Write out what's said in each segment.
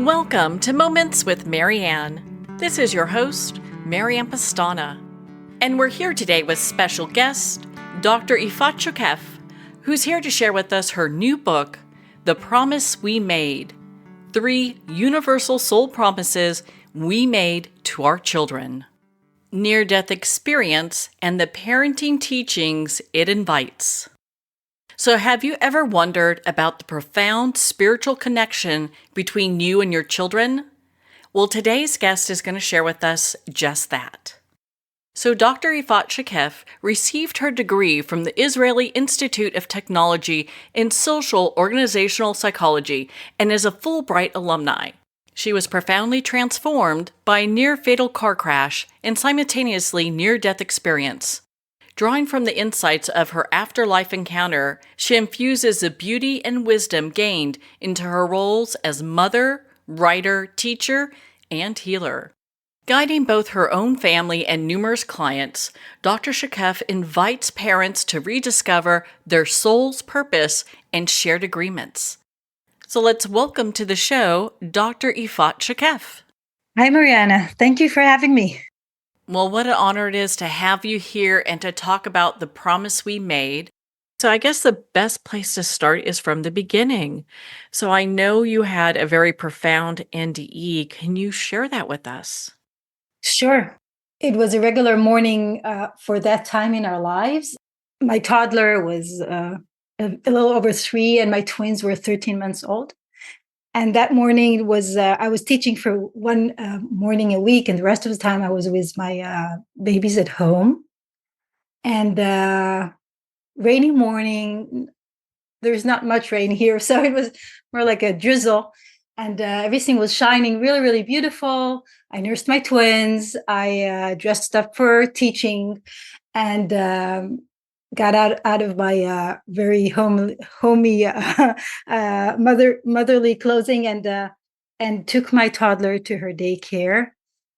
Welcome to Moments with Marianne. This is your host, Marianne Pestana. And we're here today with special guest, Dr. Efrat Shokef, who's here to share with us her new book, The Promise We Made, 3 Universal Soul Promises We Made to Our Children. Near-death experience and the parenting teachings it invites. So have you ever wondered about the profound spiritual connection between you and your children? Well, today's guest is going to share with us just that. So Dr. Efrat Shokef received her degree from the Israeli Institute of Technology in Social Organizational Psychology and is a Fulbright alumni. She was profoundly transformed by a near-fatal car crash and simultaneously near-death experience. Drawing from the insights of her afterlife encounter, she infuses the beauty and wisdom gained into her roles as mother, writer, teacher, and healer. Guiding both her own family and numerous clients, Dr. Shokef invites parents to rediscover their soul's purpose and shared agreements. So let's welcome to the show, Dr. Efrat Shokef. Hi, Mariana. Thank you for having me. Well, what an honor it is to have you here and to talk about the promise we made. So I guess the best place to start is from the beginning. So I know you had a very profound NDE. Can you share that with us? Sure. It was a regular morning for that time in our lives. My toddler was a little over 3 and my twins were 13 months old. And that morning was, I was teaching for one morning a week, and the rest of the time I was with my babies at home. And rainy morning, there's not much rain here, so it was more like a drizzle. And everything was shining really, really beautiful. I nursed my twins. I dressed up for teaching and got out of my very homey motherly clothing and took my toddler to her daycare.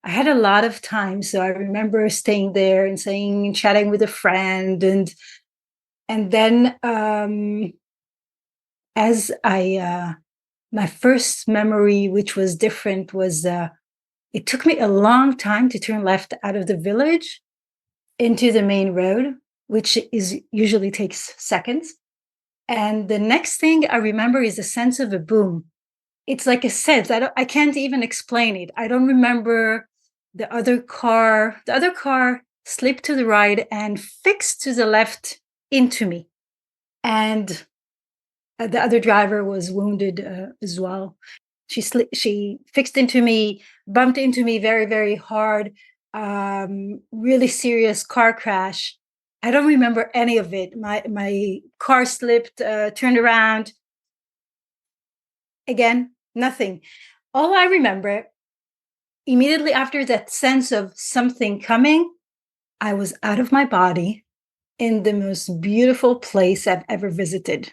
I had a lot of time, so I remember staying there and chatting with a friend, and then as I my first memory, which was different, was it took me a long time to turn left out of the village into the main road, which usually takes seconds. And the next thing I remember is a sense of a boom. It's like a sense. I can't even explain it. I don't remember the other car. The other car slipped to the right and fixed to the left into me. And the other driver was wounded as well. She fixed into me, bumped into me very, very hard. Really serious car crash. I don't remember any of it. My car slipped, turned around. Again, nothing. All I remember, immediately after that sense of something coming, I was out of my body in the most beautiful place I've ever visited.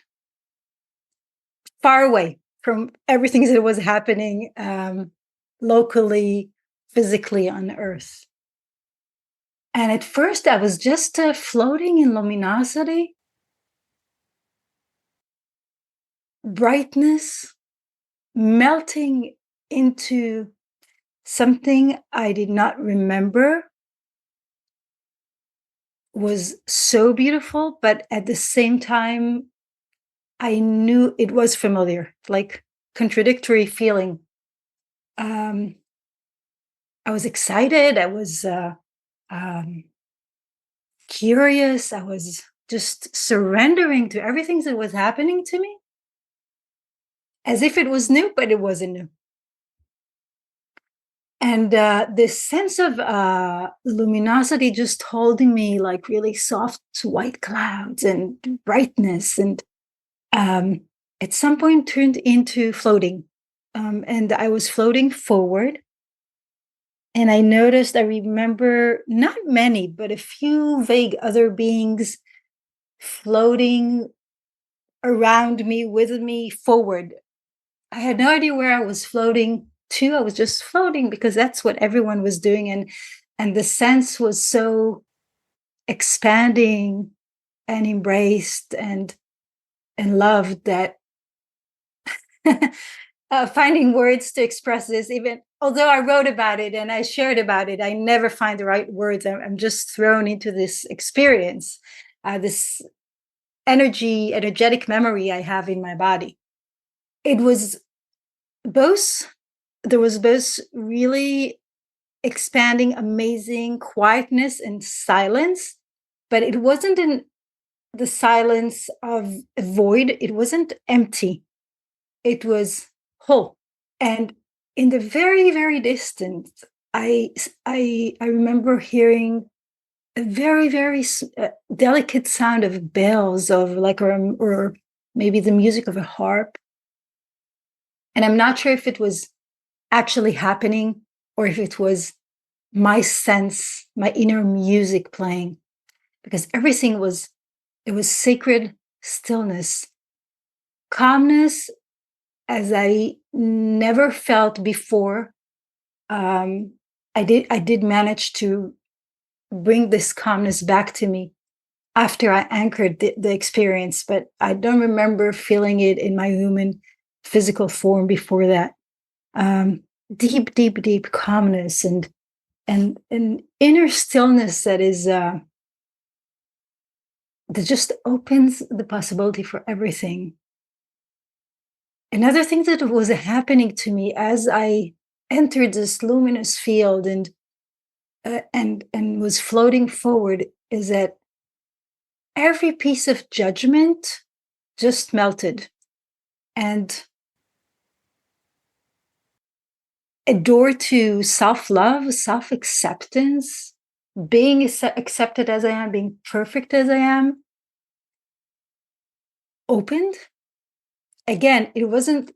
Far away from everything that was happening locally, physically on Earth. And at first, I was just floating in luminosity, brightness, melting into something I did not remember. Was so beautiful, but at the same time, I knew it was familiar, like contradictory feeling. I was excited. I was curious. I was just surrendering to everything that was happening to me as if it was new, but it wasn't new. And this sense of luminosity just holding me like really soft white clouds and brightness, and at some point turned into floating. And I was floating forward. And I remember not many, but a few vague other beings floating around me, with me, forward. I had no idea where I was floating to. I was just floating because that's what everyone was doing. And the sense was so expanding and embraced and loved that finding words to express this. Even although I wrote about it and I shared about it, I never find the right words. I'm just thrown into this experience, this energetic memory I have in my body. It was both, there was both really expanding, amazing quietness and silence, but it wasn't in the silence of a void. It wasn't empty. It was whole. And in the very, very distant, I remember hearing a very, very delicate sound of bells, of like, or maybe the music of a harp. And I'm not sure if it was actually happening or if it was my sense, my inner music playing, because everything was, it was sacred stillness, calmness as I never felt before. I did manage to bring this calmness back to me after I anchored the experience, but I don't remember feeling it in my human physical form before that. Deep calmness and inner stillness that is that just opens the possibility for everything. Another thing that was happening to me as I entered this luminous field and was floating forward is that every piece of judgment just melted, and a door to self-love, self-acceptance, being accepted as I am, being perfect as I am, opened. Again, it wasn't,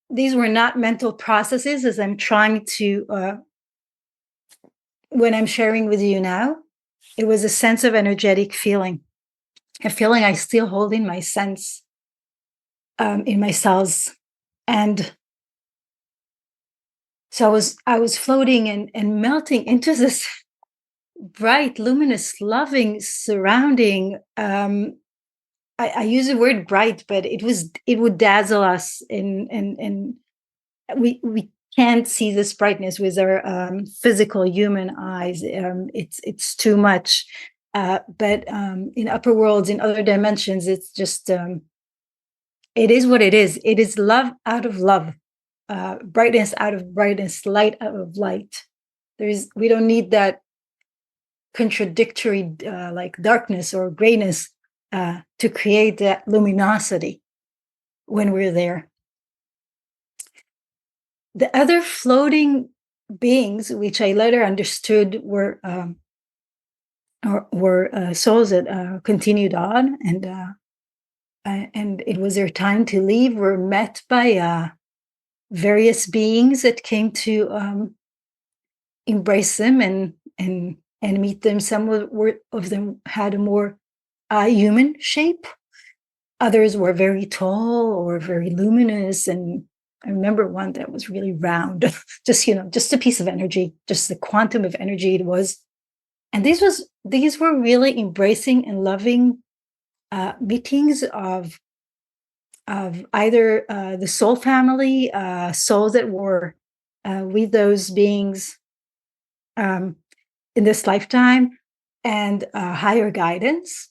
these were not mental processes as I'm trying to, when I'm sharing with you now. It was a sense of energetic feeling, a feeling I still hold in my sense, in my cells. And so I was floating and melting into this bright, luminous, loving surrounding. I use the word bright, but it would dazzle us, and we can't see this brightness with our physical human eyes. It's too much. But in upper worlds, in other dimensions, it's just it is what it is. It is love out of love, brightness out of brightness, light out of light. We don't need that contradictory like darkness or grayness to create that luminosity when we're there. The other floating beings, which I later understood were souls that continued on, and it was their time to leave, were met by various beings that came to embrace them and meet them. Some of them had a more human shape. Others were very tall or very luminous. And I remember one that was really round, just a piece of energy, just the quantum of energy it was. And these were really embracing and loving meetings of either the soul family, souls that were with those beings in this lifetime, and higher guidance.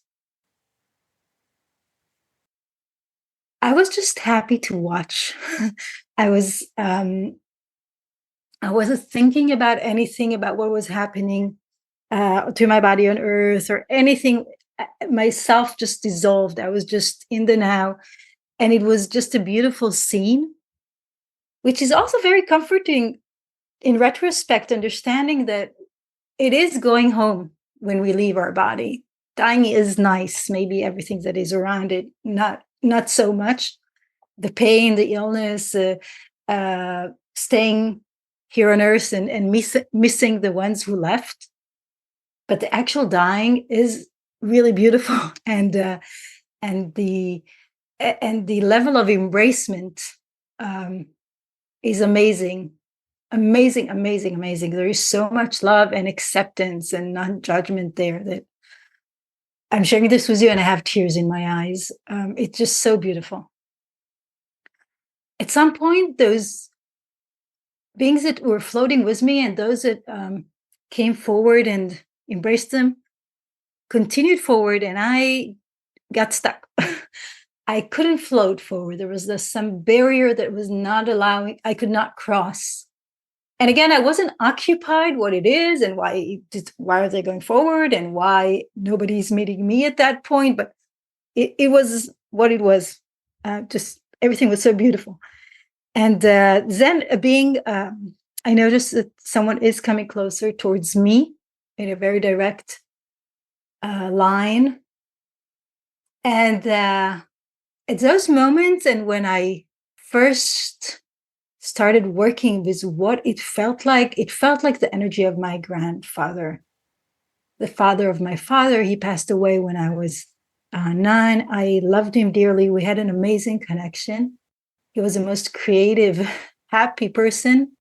I was just happy to watch. I wasn't thinking about anything about what was happening to my body on earth or anything. Myself just dissolved. I was just in the now, and it was just a beautiful scene, which is also very comforting in retrospect, understanding that it is going home when we leave our body. Dying is nice, maybe everything that is around it, not so much. The pain, the illness, staying here on earth and missing the ones who left. But the actual dying is really beautiful, and the level of embracement is amazing. Amazing. There is so much love and acceptance and non-judgment there that I'm sharing this with you, and I have tears in my eyes. It's just so beautiful. at some point, those beings that were floating with me and those that came forward and embraced them continued forward, and I got stuck. I couldn't float forward. There was some barrier that was not allowing, I could not cross. And again, I wasn't occupied what it is and why are they going forward and why nobody's meeting me at that point. But it was what it was. Just everything was so beautiful. And then being, I noticed that someone is coming closer towards me in a very direct line. And at those moments, and when I first started working with what it felt like the energy of my grandfather, the father of my father. He passed away when I was 9. I loved him dearly. We had an amazing connection. He was the most creative, happy person.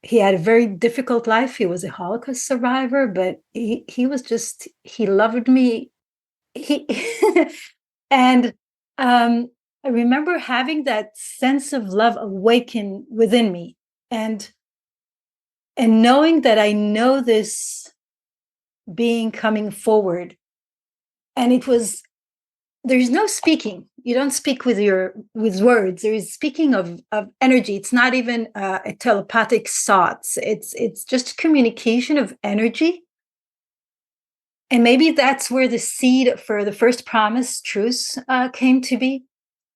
He had a very difficult life. He was a Holocaust survivor, but he was just, he loved me. And I remember having that sense of love awaken within me, and knowing that I know this being coming forward. And it was, there's no speaking. You don't speak with words. There is speaking of energy. It's not even a telepathic thoughts. It's just communication of energy. And maybe that's where the seed for the first promise truth came to be.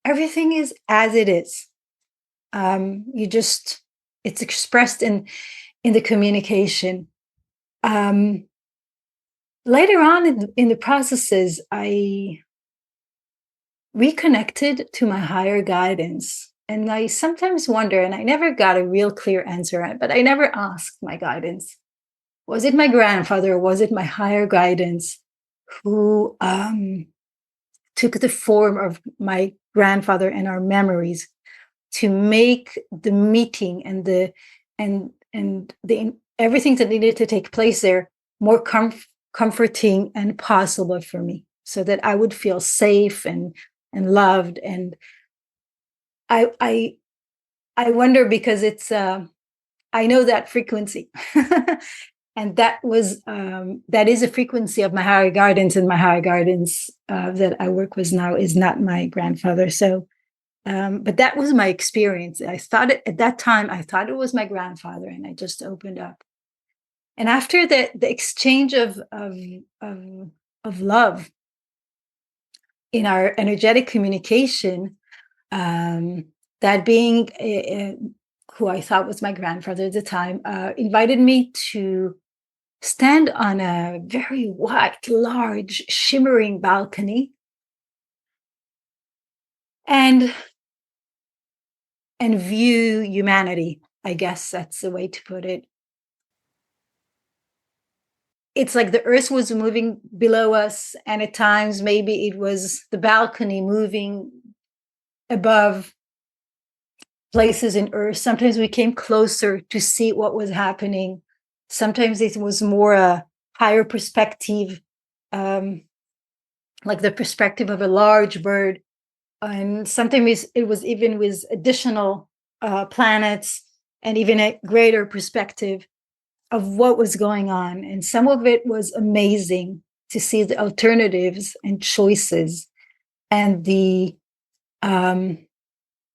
Everything is as it is. It's expressed in the communication. Later on in the processes, I reconnected to my higher guidance. And I sometimes wonder, and I never got a real clear answer, but I never asked my guidance. Was it my grandfather or was it my higher guidance who took the form of my grandfather and our memories to make the meeting and the everything that needed to take place there more comforting and possible for me, so that I would feel safe and loved. And I wonder, because it's I know that frequency. And that is a frequency of my higher guidance, and my higher guidance that I work with now is not my grandfather. So, but that was my experience. At that time, I thought it was my grandfather, and I just opened up. And after the exchange of love in our energetic communication, that being who I thought was my grandfather at the time, invited me to stand on a very white, large, shimmering balcony and view humanity. I guess that's the way to put it. It's like the earth was moving below us, and at times maybe it was the balcony moving above places in earth. Sometimes we came closer to see what was happening. Sometimes it was more a higher perspective, like the perspective of a large bird. And sometimes it was even with additional planets and even a greater perspective of what was going on. And some of it was amazing to see the alternatives and choices and the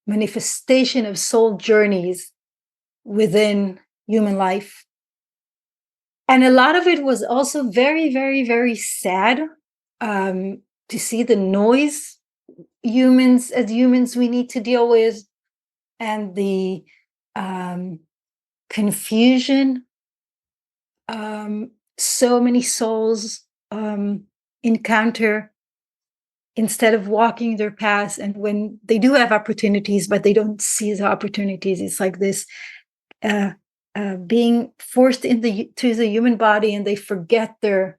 manifestation of soul journeys within human life. And a lot of it was also very, very, very sad to see the noise as humans we need to deal with, and the confusion so many souls encounter instead of walking their paths. And when they do have opportunities, but they don't see the opportunities, it's like this being forced to the human body, and they forget that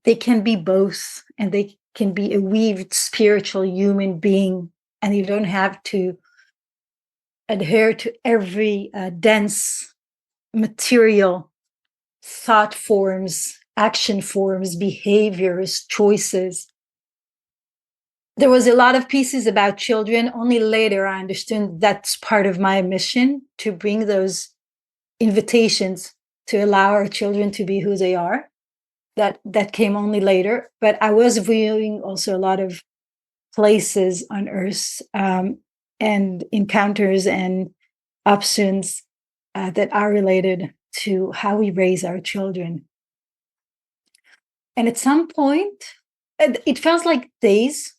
they can be both, and they can be a weaved spiritual human being, and you don't have to adhere to every dense material thought forms, action forms, behaviors, choices. there was a lot of pieces about children. Only later I understood that's part of my mission, to bring those invitations to allow our children to be who they are. That came only later. But I was viewing also a lot of places on Earth, and encounters and options that are related to how we raise our children. And at some point, it felt like days.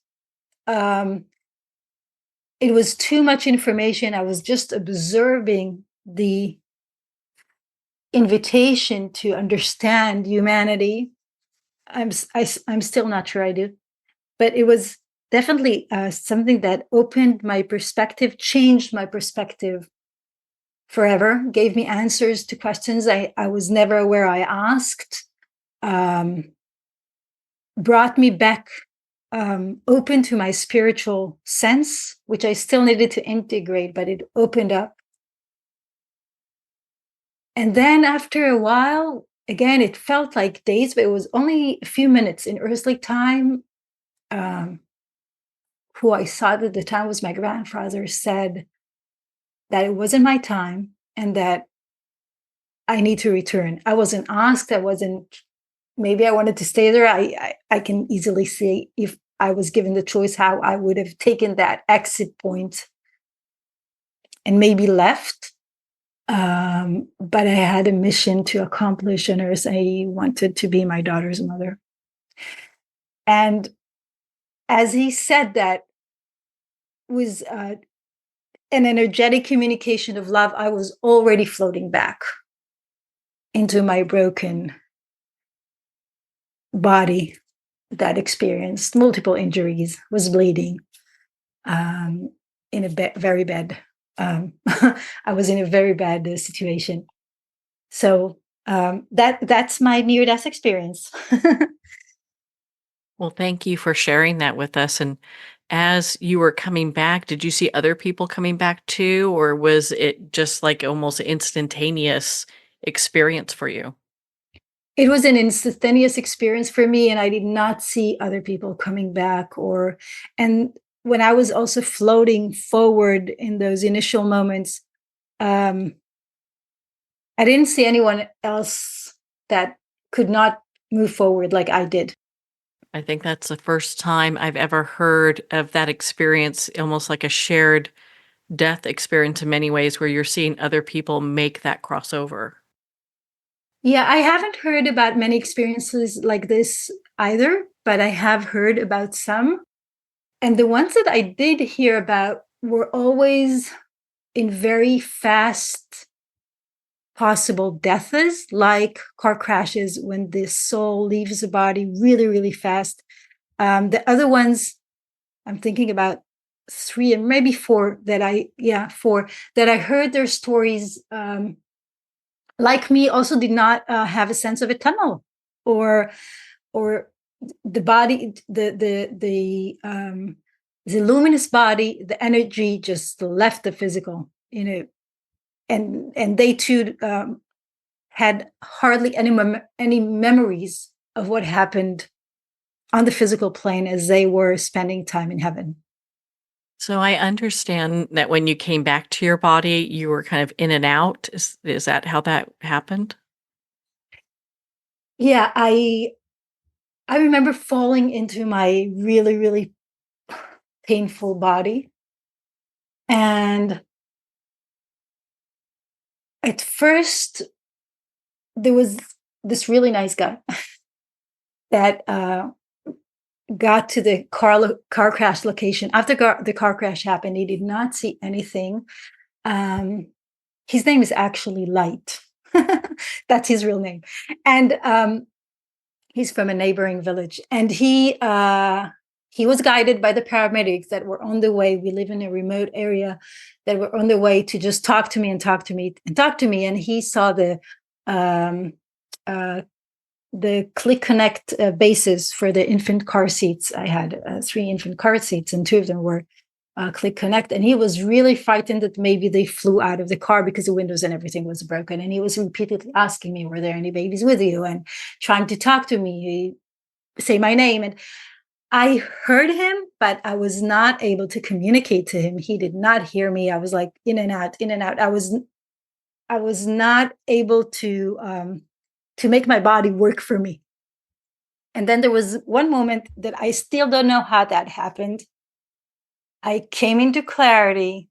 It was too much information. I was just observing the invitation to understand humanity. I'm still not sure I do, but it was definitely something that opened my perspective, changed my perspective forever, gave me answers to questions I was never aware I asked, brought me back open to my spiritual sense, which I still needed to integrate, but it opened up. And then after a while, again, it felt like days, but it was only a few minutes in earthly time. Who I saw at the time was my grandfather, said that it wasn't my time and that I need to return. I wasn't asked. Maybe I wanted to stay there. I can easily see, if I was given the choice, how I would have taken that exit point and maybe left. But I had a mission to accomplish on Earth. I wanted to be my daughter's mother. And as he said that, was an energetic communication of love, I was already floating back into my broken body that experienced multiple injuries, was bleeding, in a very bad, I was in a very bad situation. So that's my near-death experience. Well, thank you for sharing that with us. And as you were coming back, did you see other people coming back too, or was it just like almost instantaneous experience for you? It was an instantaneous experience for me, and I did not see other people coming back. And when I was also floating forward in those initial moments, I didn't see anyone else that could not move forward like I did. I think that's the first time I've ever heard of that experience, almost like a shared death experience in many ways, where you're seeing other people make that crossover. Yeah, I haven't heard about many experiences like this either, but I have heard about some. And the ones that I did hear about were always in very fast possible deaths, like car crashes, when the soul leaves the body really, really fast. The other ones, I'm thinking about 3 and maybe 4 4 that I heard their stories, like me, also did not have a sense of a tunnel, or the body, the luminous body, the energy just left the physical, and they too had hardly any memories of what happened on the physical plane as they were spending time in heaven. So I understand that when you came back to your body, you were kind of in and out. Is that how that happened? Yeah, I remember falling into my really, really painful body. And at first, there was this really nice guy that got to the car crash location. After the car crash happened, he did not see anything. His name is actually Light. That's his real name. And he's from a neighboring village. And he was guided by the paramedics that were on the way. We live in a remote area, that were on the way to just talk to me and talk to me and talk to me. And he saw the Click Connect bases for the infant car seats. I had 3 infant car seats, and 2 of them were Click Connect. And he was really frightened that maybe they flew out of the car because the windows and everything was broken. And he was repeatedly asking me, were there any babies with you? And trying to talk to me, say my name. And I heard him, but I was not able to communicate to him. He did not hear me. I was like in and out, in and out. I was not able to make my body work for me. And then there was one moment that I still don't know how that happened. I came into clarity.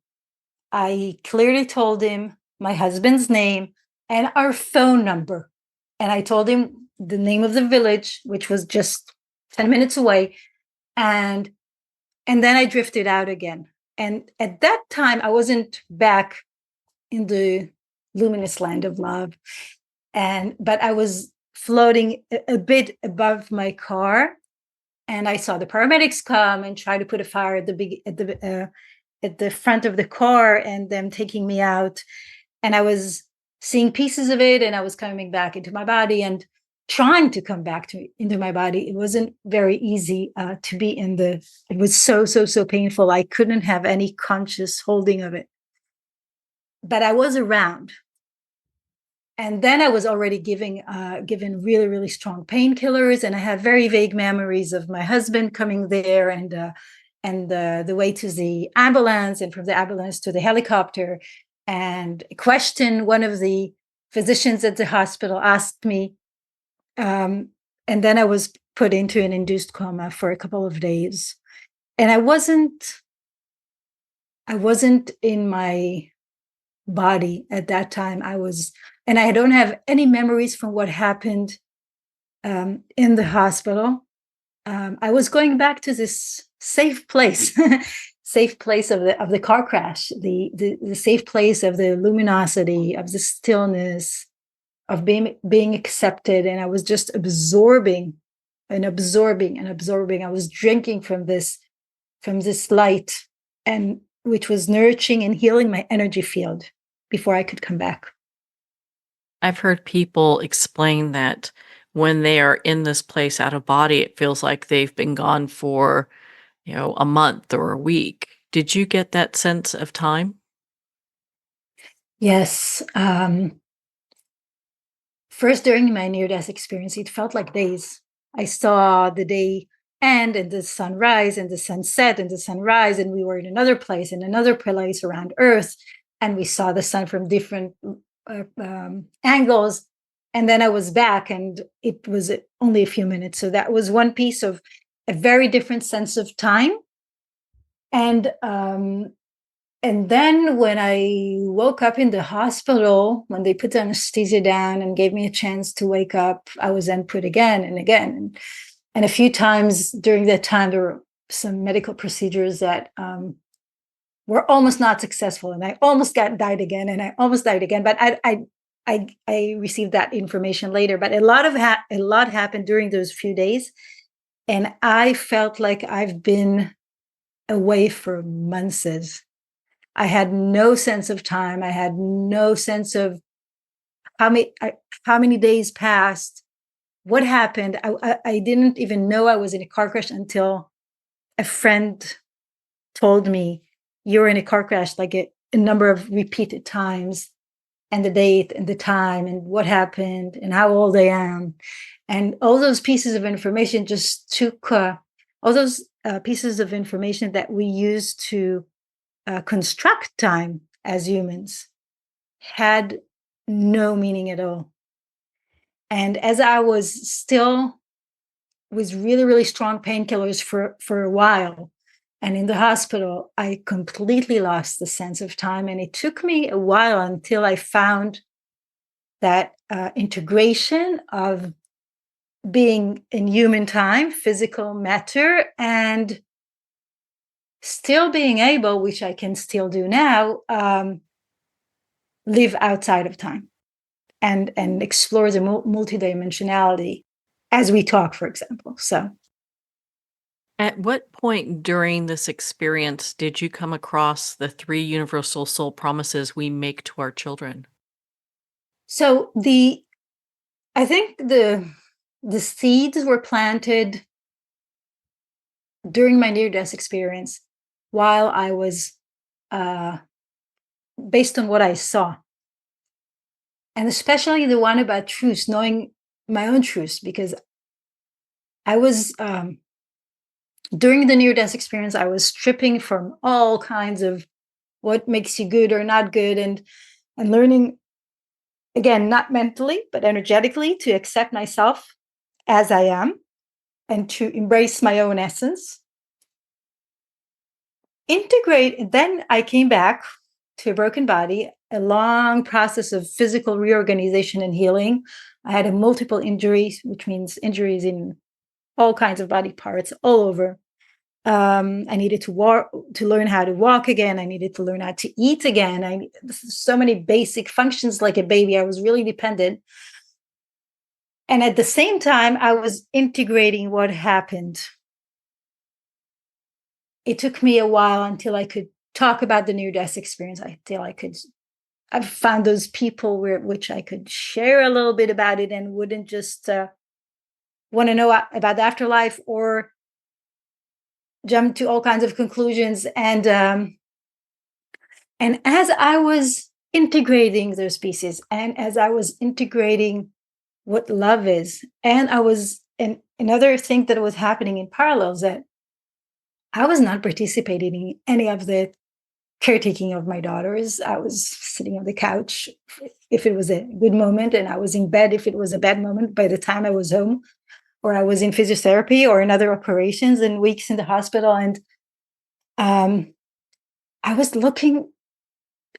I clearly told him my husband's name and our phone number. And I told him the name of the village, which was just 10 minutes away. And then I drifted out again. And at that time, I wasn't back in the luminous land of love. But I was floating a bit above my car. And I saw the paramedics come and try to put a fire at the front of the car and them taking me out. And I was seeing pieces of it, and I was coming back into my body and trying to come back into my body. It wasn't very easy to be it was so painful. I couldn't have any conscious holding of it. But I was around. And then I was already given really, really strong painkillers. And I have very vague memories of my husband coming there and the way to the ambulance, and from the ambulance to the helicopter. And a question one of the physicians at the hospital asked me, and then I was put into an induced coma for a couple of days. And I wasn't in my body at that time. And I don't have any memories from what happened in the hospital. I was going back to this safe place, safe place of the car crash, the safe place of the luminosity, of the stillness, of being accepted. And I was just absorbing. I was drinking from this light, and which was nourishing and healing my energy field before I could come back. I've heard people explain that when they are in this place out of body, it feels like they've been gone for, a month or a week. Did you get that sense of time? Yes. First, during my near-death experience, it felt like days. I saw the day end and the sunrise and the sunset and the sunrise, and we were in another place around Earth, and we saw the sun from different angles. And then I was back, and it was only a few minutes. So that was one piece of a very different sense of time. And then when I woke up in the hospital, when they put the anesthesia down and gave me a chance to wake up, I was then put again and again. And a few times during that time, there were some medical procedures that were almost not successful. And I almost died again, and I almost died again. But I received that information later. But a lot happened during those few days. And I felt like I've been away for months. I had no sense of time. I had no sense of how many days passed, what happened. I didn't even know I was in a car crash until a friend told me, "You're in a car crash," like a number of repeated times, and the date and the time and what happened and how old I am. And all those pieces of information just took, all those pieces of information that we use to construct time as humans had no meaning at all. And as I was still with really, really strong painkillers for a while, and in the hospital, I completely lost the sense of time. And it took me a while until I found that integration of being in human time, physical matter, and still being able, which I can still do now, live outside of time and explore the multidimensionality as we talk, for example. So, At what point during this experience did you come across the 3 universal soul promises we make to our children? so I think the seeds were planted during my near-death experience while I was, based on what I saw. And especially the one about truth, knowing my own truth, because I was during the near-death experience, I was stripping from all kinds of what makes you good or not good, and learning, again, not mentally, but energetically, to accept myself as I am and to embrace my own essence. Integrate, then I came back to a broken body, a long process of physical reorganization and healing. I had a multiple injuries, which means injuries in all kinds of body parts all over. I needed to learn how to walk again. I needed to learn how to eat again. So many basic functions like a baby. I was really dependent. And at the same time, I was integrating what happened. It took me a while until I could talk about the near-death experience. I found those people which I could share a little bit about it and wouldn't just want to know about the afterlife or jump to all kinds of conclusions. And as I was integrating those pieces, and as I was integrating what love is, and another thing that was happening in parallel is that I was not participating in any of the caretaking of my daughters. I was sitting on the couch if it was a good moment, and I was in bed if it was a bad moment by the time I was home, or I was in physiotherapy or in other operations and weeks in the hospital. And I was looking,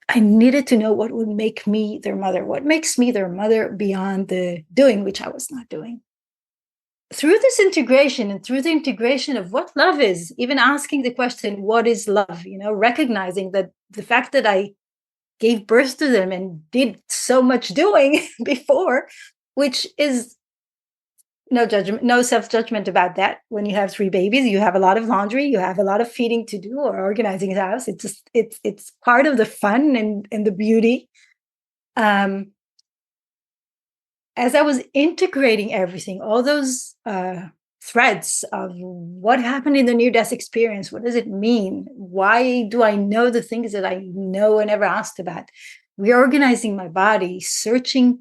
I needed to know what would make me their mother, what makes me their mother beyond the doing, which I was not doing. Through this integration and through the integration of what love is, even asking the question, what is love? Recognizing that the fact that I gave birth to them and did so much doing before, which is no judgment, no self-judgment about that. When you have 3 babies, you have a lot of laundry, you have a lot of feeding to do or organizing the house. It's part of the fun and the beauty. As I was integrating everything, all those threads of what happened in the near-death experience, what does it mean? Why do I know the things that I know and never asked about? Reorganizing my body, searching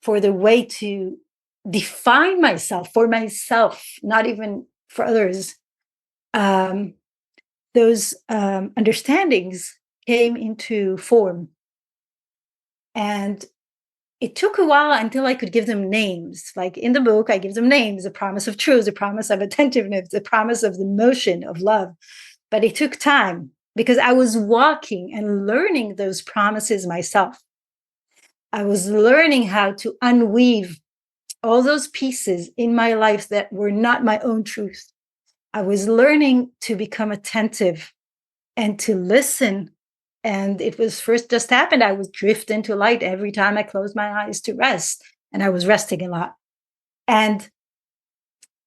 for the way to define myself for myself, not even for others. Those understandings came into form. And it took a while until I could give them names. Like in the book, I give them names: the promise of truth, the promise of attentiveness, the promise of the motion of love. But it took time because I was walking and learning those promises myself. I was learning how to unweave all those pieces in my life that were not my own truth. I was learning to become attentive and to listen. And it was first just happened. I would drift into light every time I closed my eyes to rest. And I was resting a lot. And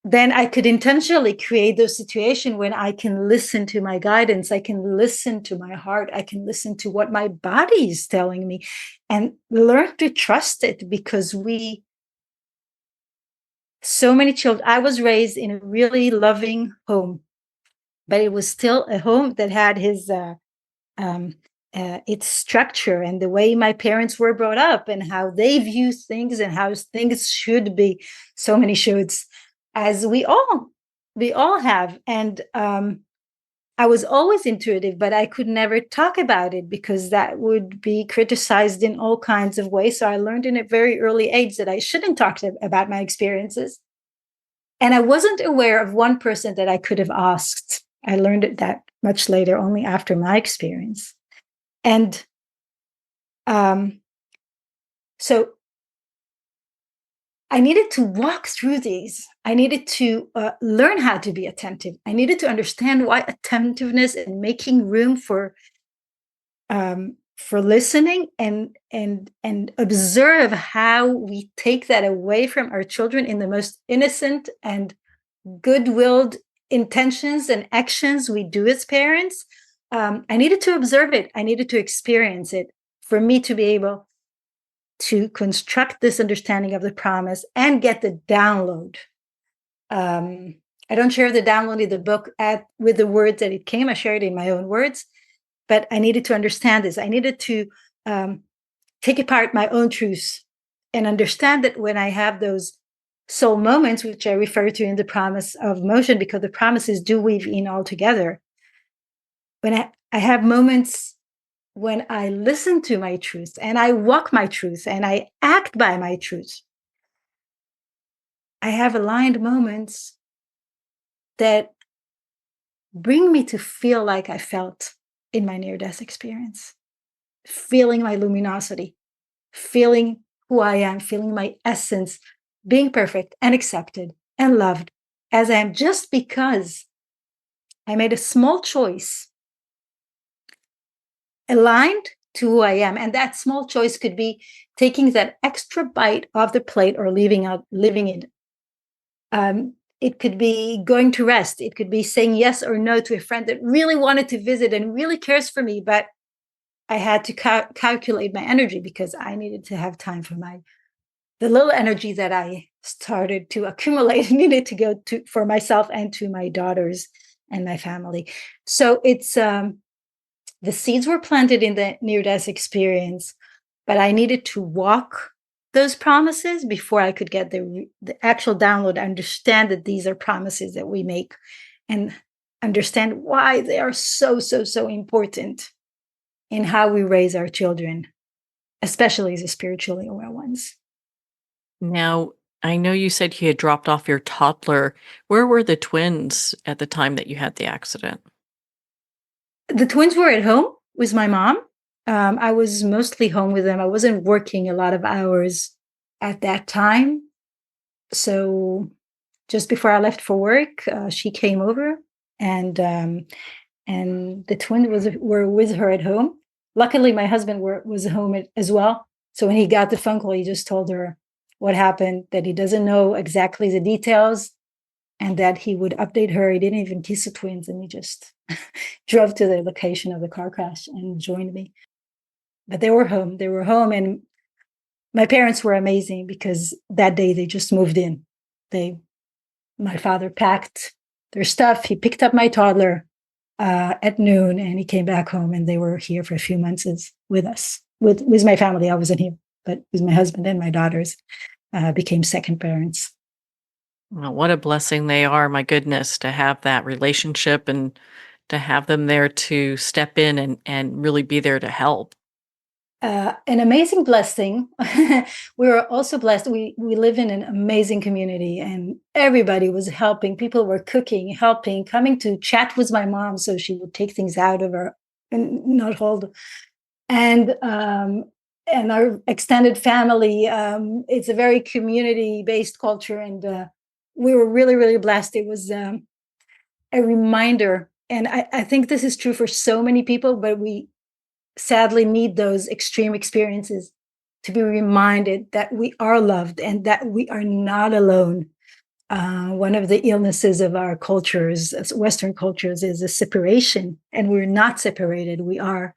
then I could intentionally create those situations when I can listen to my guidance. I can listen to my heart. I can listen to what my body is telling me and learn to trust it, because so many children, I was raised in a really loving home, but it was still a home that had its structure and the way my parents were brought up and how they view things and how things should be. So many shoulds, as we all have. And I was always intuitive, but I could never talk about it because that would be criticized in all kinds of ways. So I learned in a very early age that I shouldn't talk about my experiences. And I wasn't aware of one person that I could have asked. I learned it that much later, only after my experience. And so I needed to walk through these. I needed to learn how to be attentive. I needed to understand why attentiveness and making room for listening and observe how we take that away from our children in the most innocent and good-willed intentions and actions we do as parents. I needed to observe it. I needed to experience it for me to be able to construct this understanding of the promise and get the download. I don't share the download in the book with the words that it came. I share it in my own words, but I needed to understand this. I needed to take apart my own truths and understand that when I have those soul moments, which I refer to in the promise of motion, because the promises do weave in all together. When I have moments when I listen to my truth and I walk my truth and I act by my truth, I have aligned moments that bring me to feel like I felt in my near-death experience, feeling my luminosity, feeling who I am, feeling my essence, being perfect and accepted and loved as I am, just because I made a small choice aligned to who I am. And that small choice could be taking that extra bite off the plate or leaving it. It could be going to rest. It could be saying yes or no to a friend that really wanted to visit and really cares for me, but I had to calculate my energy because I needed to have time for the little energy that I started to accumulate needed to go to for myself and to my daughters and my family. So it's the seeds were planted in the near-death experience, but I needed to walk those promises before I could get the actual download, understand that these are promises that we make and understand why they are so, so, so important in how we raise our children, especially the spiritually aware ones. Now, I know you said you had dropped off your toddler. Where were the twins at the time that you had the accident? The twins were at home with my mom. I was mostly home with them. I wasn't working a lot of hours at that time. So just before I left for work, she came over and the twins were with her at home. Luckily, my husband was home as well. So when he got the phone call, he just told her what happened, that he doesn't know exactly the details and that he would update her. He didn't even kiss the twins, and he just drove to the location of the car crash and joined me. But they were home. They were home, and my parents were amazing because that day they just moved in. My father packed their stuff. He picked up my toddler at noon, and he came back home, and they were here for a few months with us, with my family. I wasn't here, but with my husband and my daughters, became second parents. Well, what a blessing they are, my goodness, to have that relationship and to have them there to step in and really be there to help. An amazing blessing. We were also blessed. We live in an amazing community, and everybody was helping. People were cooking, helping, coming to chat with my mom so she would take things out of her and not hold. And our extended family, it's a very community-based culture, and we were really, really blessed. It was a reminder, and I think this is true for so many people, but we sadly need those extreme experiences to be reminded that we are loved and that we are not alone. One of the illnesses of our cultures, Western cultures, is a separation, and we're not separated. We are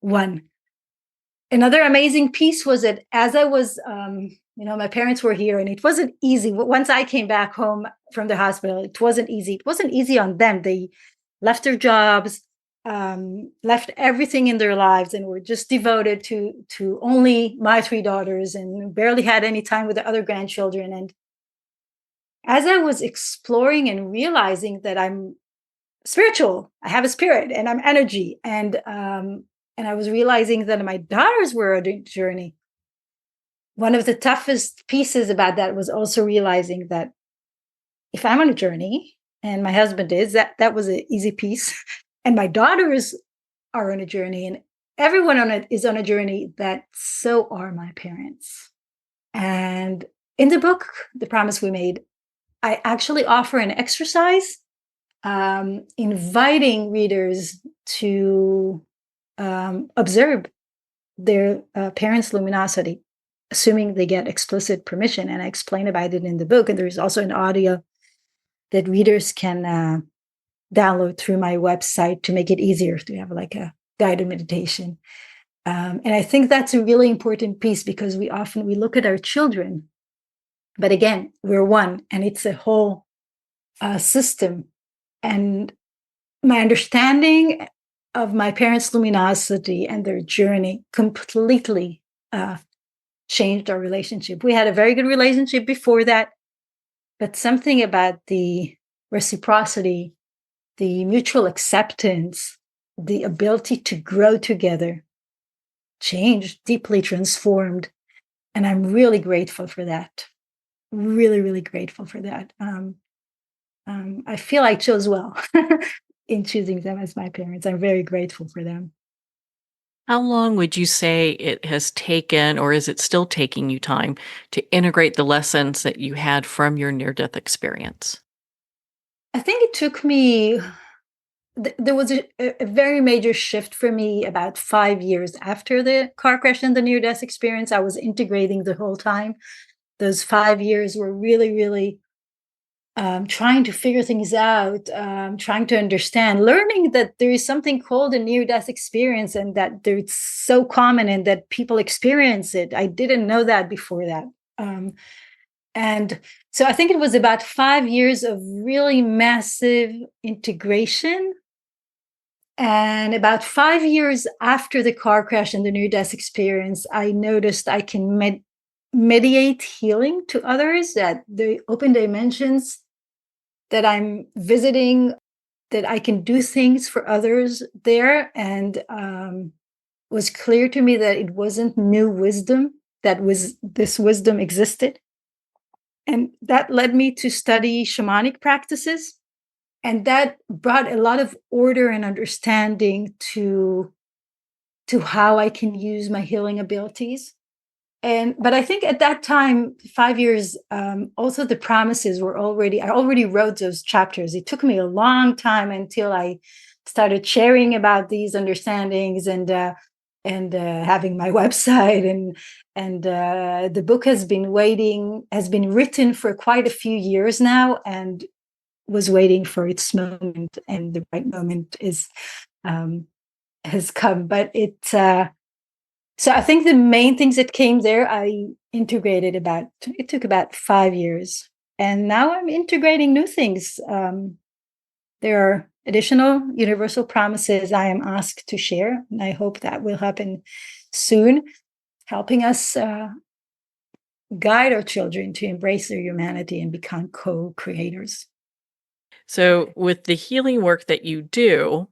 one. Another amazing piece was that as I was, my parents were here, and it wasn't easy. Once I came back home from the hospital, it wasn't easy. It wasn't easy on them. They left their jobs, left everything in their lives, and were just devoted to only my three daughters, and barely had any time with the other grandchildren. And as I was exploring and realizing that I'm spiritual, I have a spirit, and I'm energy, and I was realizing that my daughters were on a journey. One of the toughest pieces about that was also realizing that if I'm on a journey, and my husband is, that was an easy piece, and my daughters are on a journey, and everyone on it is on a journey, that so are my parents. And in the book, The Promise We Made, I actually offer an exercise inviting readers to observe their parents' luminosity, assuming they get explicit permission. And I explain about it in the book. And there's also an audio that readers can download through my website to make it easier to have like a guided meditation. And I think that's a really important piece, because we look at our children, but again, we're one, and it's a whole system. And my understanding of my parents' luminosity and their journey completely changed our relationship. We had a very good relationship before that, but something about the reciprocity, the mutual acceptance, the ability to grow together, changed, deeply transformed. And I'm really grateful for that. Really, really grateful for that. I feel I chose well in choosing them as my parents. I'm very grateful for them. How long would you say it has taken, or is it still taking you time to integrate the lessons that you had from your near-death experience? I think it took me, there was a very major shift for me about 5 years after the car crash and the near-death experience. I was integrating the whole time. Those 5 years were really, really trying to figure things out, trying to understand, learning that there is something called a near-death experience and that it's so common and that people experience it. I didn't know that before that. And so I think it was about 5 years of really massive integration. And about 5 years after the car crash and the near-death experience, I noticed I can mediate healing to others, that the open dimensions that I'm visiting, that I can do things for others there. And was clear to me that it wasn't new wisdom, this wisdom existed. And that led me to study shamanic practices. And that brought a lot of order and understanding to how I can use my healing abilities. But I think at that time, 5 years, also the promises were I already wrote those chapters. It took me a long time until I started sharing about these understandings and having my website, and the book has been written for quite a few years now, and was waiting for its moment, and the right moment has come. But so I think the main things that came there, I integrated it took about 5 years. And now I'm integrating new things. There are additional universal promises I am asked to share, and I hope that will happen soon, helping us guide our children to embrace their humanity and become co-creators. So with the healing work that you do,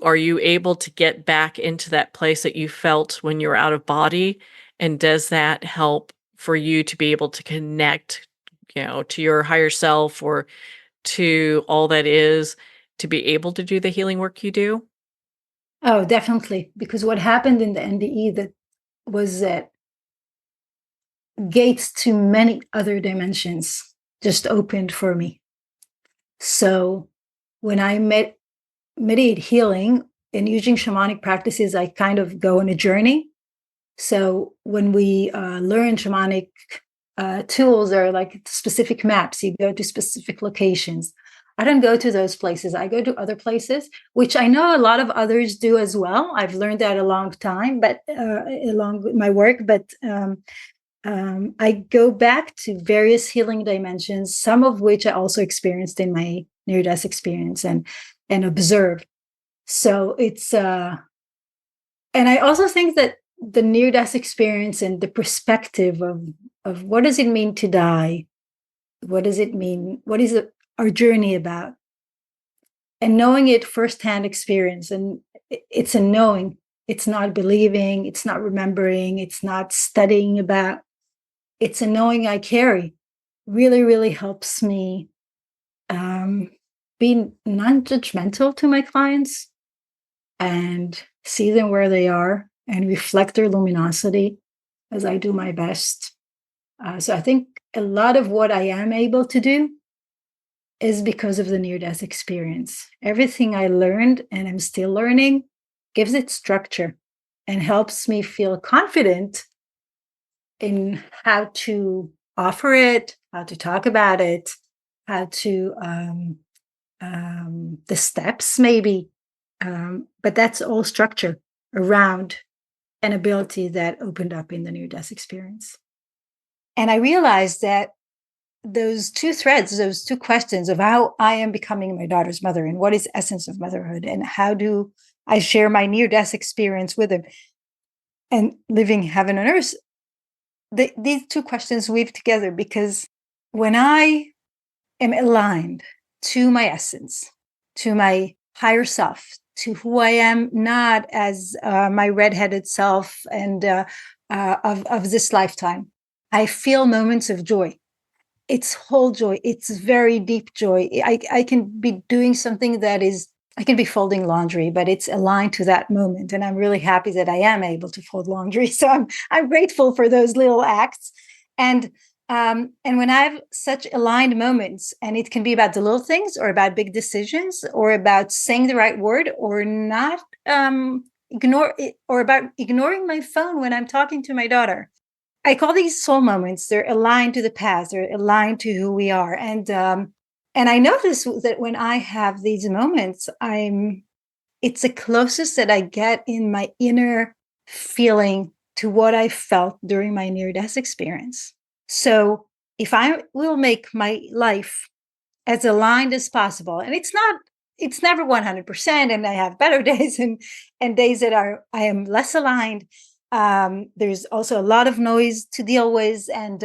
are you able to get back into that place that you felt when you were out of body? And does that help for you to be able to connect, to your higher self or to all that is, to be able to do the healing work you do? Oh, definitely. Because what happened in the NDE was that gates to many other dimensions just opened for me. So when I mediate healing and using shamanic practices, I kind of go on a journey. So when we learn shamanic tools, are like specific maps. You go to specific locations. I don't go to those places. I go to other places, which I know a lot of others do as well. I've learned that a long time, but along with my work. But I go back to various healing dimensions, some of which I also experienced in my near-death experience, and observe. So it's and I also think that the near-death experience and the perspective of what does it mean to die? What does it mean? What is our journey about? And knowing it firsthand experience. And it's a knowing. It's not believing. It's not remembering. It's not studying about. It's a knowing I carry. Really, really helps me be non-judgmental to my clients and see them where they are and reflect their luminosity as I do my best. So I think a lot of what I am able to do is because of the near-death experience. Everything I learned and I'm still learning gives it structure and helps me feel confident in how to offer it, how to talk about it, how to the steps maybe. But that's all structure around an ability that opened up in the near-death experience. And I realized that those two threads, those two questions of how I am becoming my daughter's mother and what is essence of motherhood and how do I share my near-death experience with them and living heaven on earth, these two questions weave together, because when I am aligned to my essence, to my higher self, to who I am, not as my redheaded self and of this lifetime, I feel moments of joy. It's whole joy. It's very deep joy. I can be doing something that is, I can be folding laundry, but it's aligned to that moment. And I'm really happy that I am able to fold laundry. So I'm grateful for those little acts. And when I have such aligned moments, and it can be about the little things or about big decisions or about saying the right word or not ignore it, or about ignoring my phone when I'm talking to my daughter. I call these soul moments. They're aligned to the past. They're aligned to who we are. And I notice that when I have these moments, it's the closest that I get in my inner feeling to what I felt during my near-death experience. So if I will make my life as aligned as possible, and it's never 100%, and I have better days and days that I am less aligned. There's also a lot of noise to deal with, and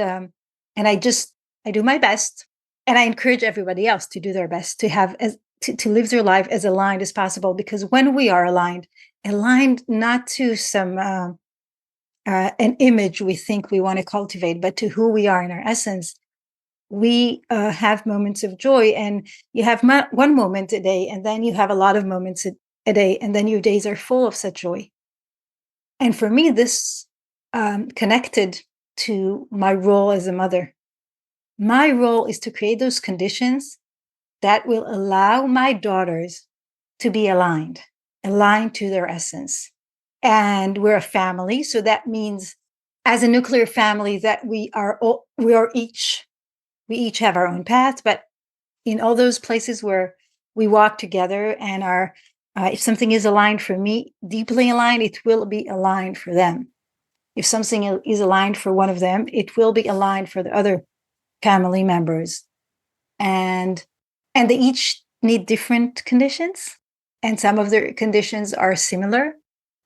I do my best, and I encourage everybody else to do their best to live their life as aligned as possible. Because when we are aligned not to some an image we think we want to cultivate, but to who we are in our essence, we have moments of joy. And you have one moment a day, and then you have a lot of moments a day, and then your days are full of such joy. And for me, this connected to my role as a mother. My role is to create those conditions that will allow my daughters to be aligned to their essence. And we're a family, so that means, as a nuclear family, that we each have our own path, but in all those places where we walk together and if something is aligned for me, deeply aligned, it will be aligned for them. If something is aligned for one of them, it will be aligned for the other family members. And they each need different conditions, and some of their conditions are similar.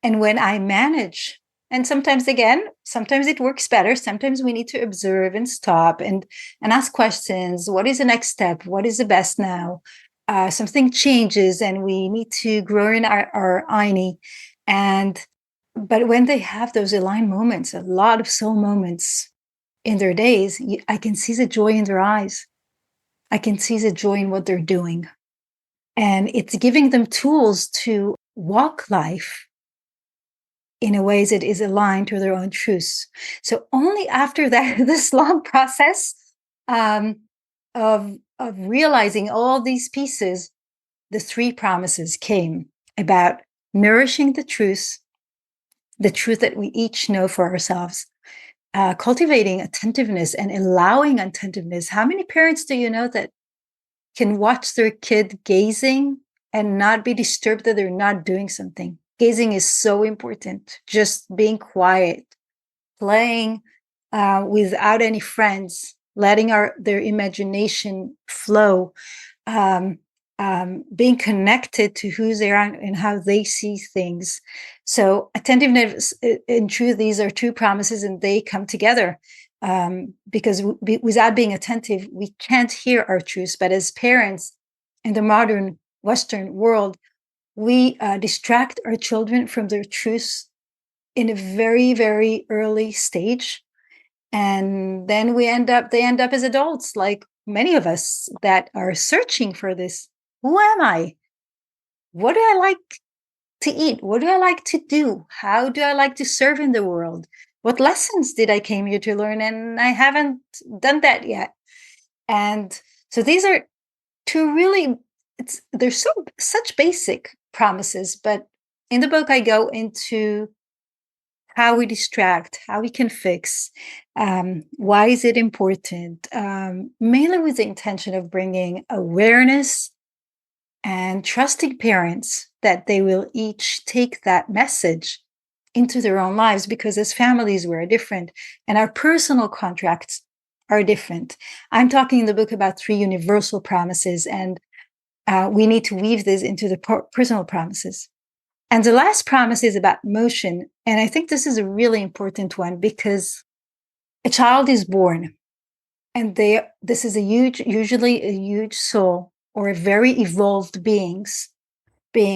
And when I manage, and sometimes it works better. Sometimes we need to observe and stop and ask questions. What is the next step? What is the best now? Something changes and we need to grow in our eye. But when they have those aligned moments, a lot of soul moments in their days, I can see the joy in their eyes. I can see the joy in what they're doing. And it's giving them tools to walk life in a way that is aligned to their own truths. So only after that, this long process of realizing all these pieces, the 3 promises came about nourishing the truth that we each know for ourselves, cultivating attentiveness and allowing attentiveness. How many parents do you know that can watch their kid gazing and not be disturbed that they're not doing something? Gazing is so important. Just being quiet, playing without any friends, letting their imagination flow, being connected to who they are and how they see things. So attentiveness and truth, these are 2 promises, and they come together because without being attentive, we can't hear our truths. But as parents in the modern Western world, we distract our children from their truths in a very, very early stage. And then they end up as adults, like many of us that are searching for this. Who am I? What do I like to eat? What do I like to do? How do I like to serve in the world? What lessons did I came here to learn? And I haven't done that yet. And so these are 2 really, they're such basic promises, but in the book I go into how we distract, how we can fix, why is it important, mainly with the intention of bringing awareness and trusting parents that they will each take that message into their own lives, because as families we're different and our personal contracts are different. I'm talking in the book about 3 universal promises, and we need to weave this into the personal promises. And the last promise is about motion. And I think this is a really important one, because a child is born, and this is usually a huge soul or a very evolved being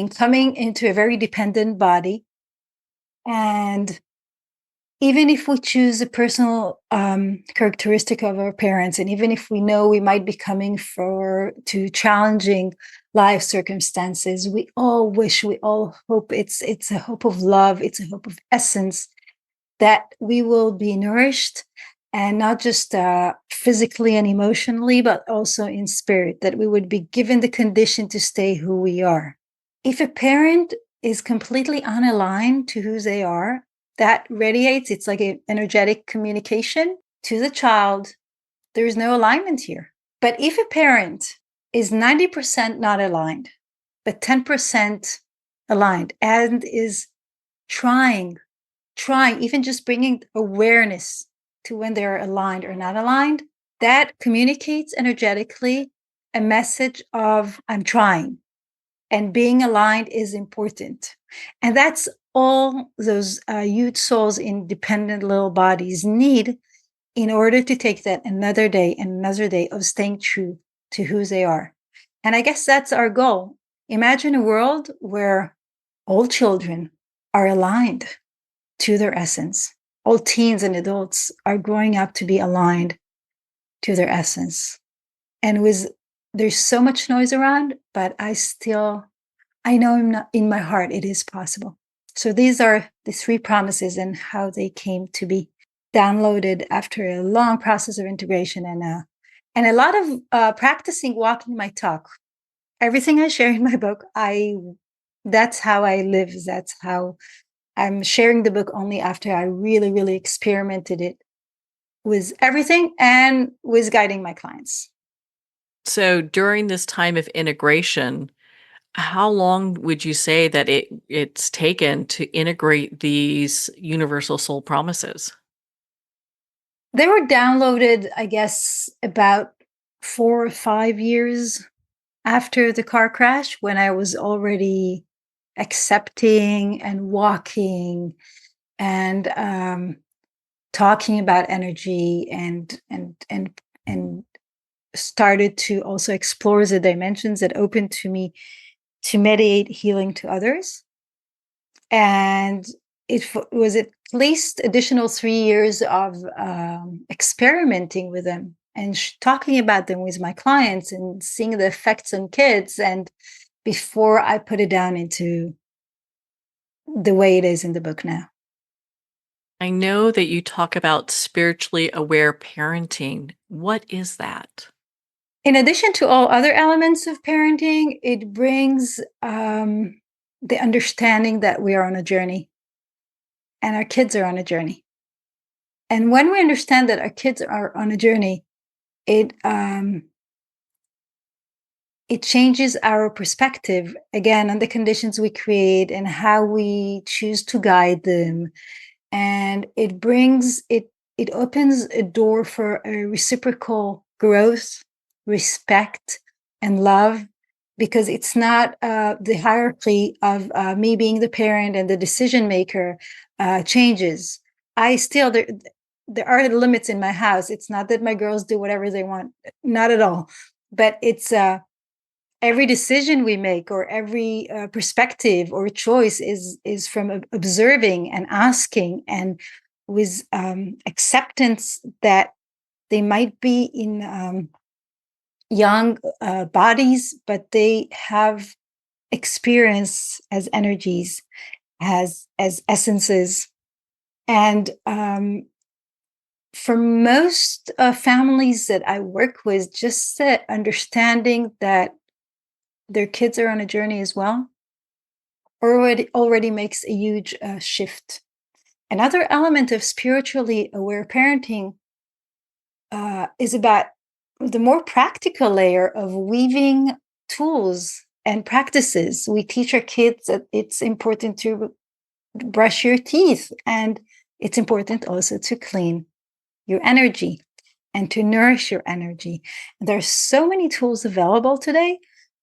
coming into a very dependent body. And even if we choose a personal characteristic of our parents, and even if we know we might be coming to challenging life circumstances, we all wish, we all hope, it's a hope of love, it's a hope of essence, that we will be nourished, and not just physically and emotionally, but also in spirit, that we would be given the condition to stay who we are. If a parent is completely unaligned to who they are, that radiates, it's like an energetic communication to the child. There is no alignment here. But if a parent is 90% not aligned, but 10% aligned, and is trying, even just bringing awareness to when they're aligned or not aligned, that communicates energetically a message of, I'm trying. And being aligned is important. And that's all those huge souls in dependent little bodies need in order to take that another day and another day of staying true to who they are. And I guess that's our goal. Imagine a world where all children are aligned to their essence. All teens and adults are growing up to be aligned to their essence. And there's so much noise around, but I know in my heart it is possible. So these are the 3 promises and how they came to be downloaded after a long process of integration and a lot of practicing walking my talk. Everything I share in my book, that's how I live. That's how I'm sharing the book only after I really, really experimented it with everything and with guiding my clients. So during this time of integration, how long would you say that it's taken to integrate these universal soul promises? They were downloaded, I guess, about 4 or 5 years after the car crash, when I was already accepting and walking and talking about energy and started to also explore the dimensions that opened to me to mediate healing to others. And it was at least additional 3 years of experimenting with them and talking about them with my clients and seeing the effects on kids, and before I put it down into the way it is in the book now. I know that you talk about spiritually aware parenting. What is that? In addition to all other elements of parenting, it brings the understanding that we are on a journey and our kids are on a journey. And when we understand that our kids are on a journey, it changes our perspective, again, on the conditions we create and how we choose to guide them. And it opens a door for a reciprocal growth, respect, and love, because it's not the hierarchy of me being the parent and the decision maker changes. There are limits in my house. It's not that my girls do whatever they want, not at all. But it's every decision we make, or every perspective or choice is from observing and asking, and with acceptance that they might be in young bodies, but they have experience as energies, as essences. And for most families that I work with, just the understanding that their kids are on a journey as well already makes a huge shift. Another element of spiritually aware parenting is about the more practical layer of weaving tools and practices. We teach our kids that it's important to brush your teeth, and it's important also to clean your energy and to nourish your energy. And there are so many tools available today,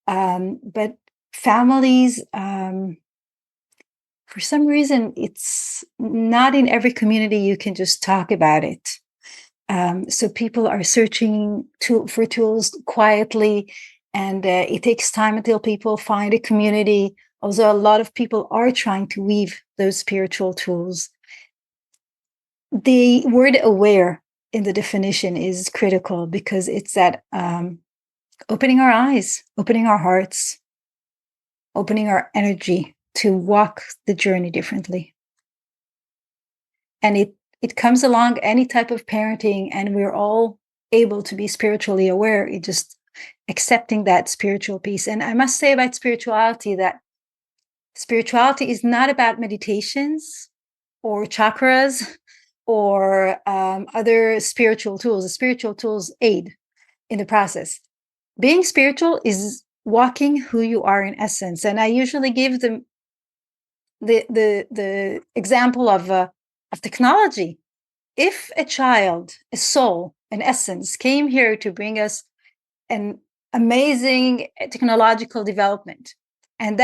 but families, for some reason, it's not in every community you can just talk about it. So people are searching for tools quietly, and it takes time until people find a community. Although a lot of people are trying to weave those spiritual tools. The word aware in the definition is critical because it's that opening our eyes, opening our hearts, opening our energy to walk the journey differently. And it comes along any type of parenting, and we're all able to be spiritually aware. It just accepting that spiritual piece. And I must say about spirituality that spirituality is not about meditations or chakras or other spiritual tools. The spiritual tools aid in the process. Being spiritual is walking who you are in essence. And I usually give them the example of technology. If a child, a soul, an essence came here to bring us an amazing technological development, and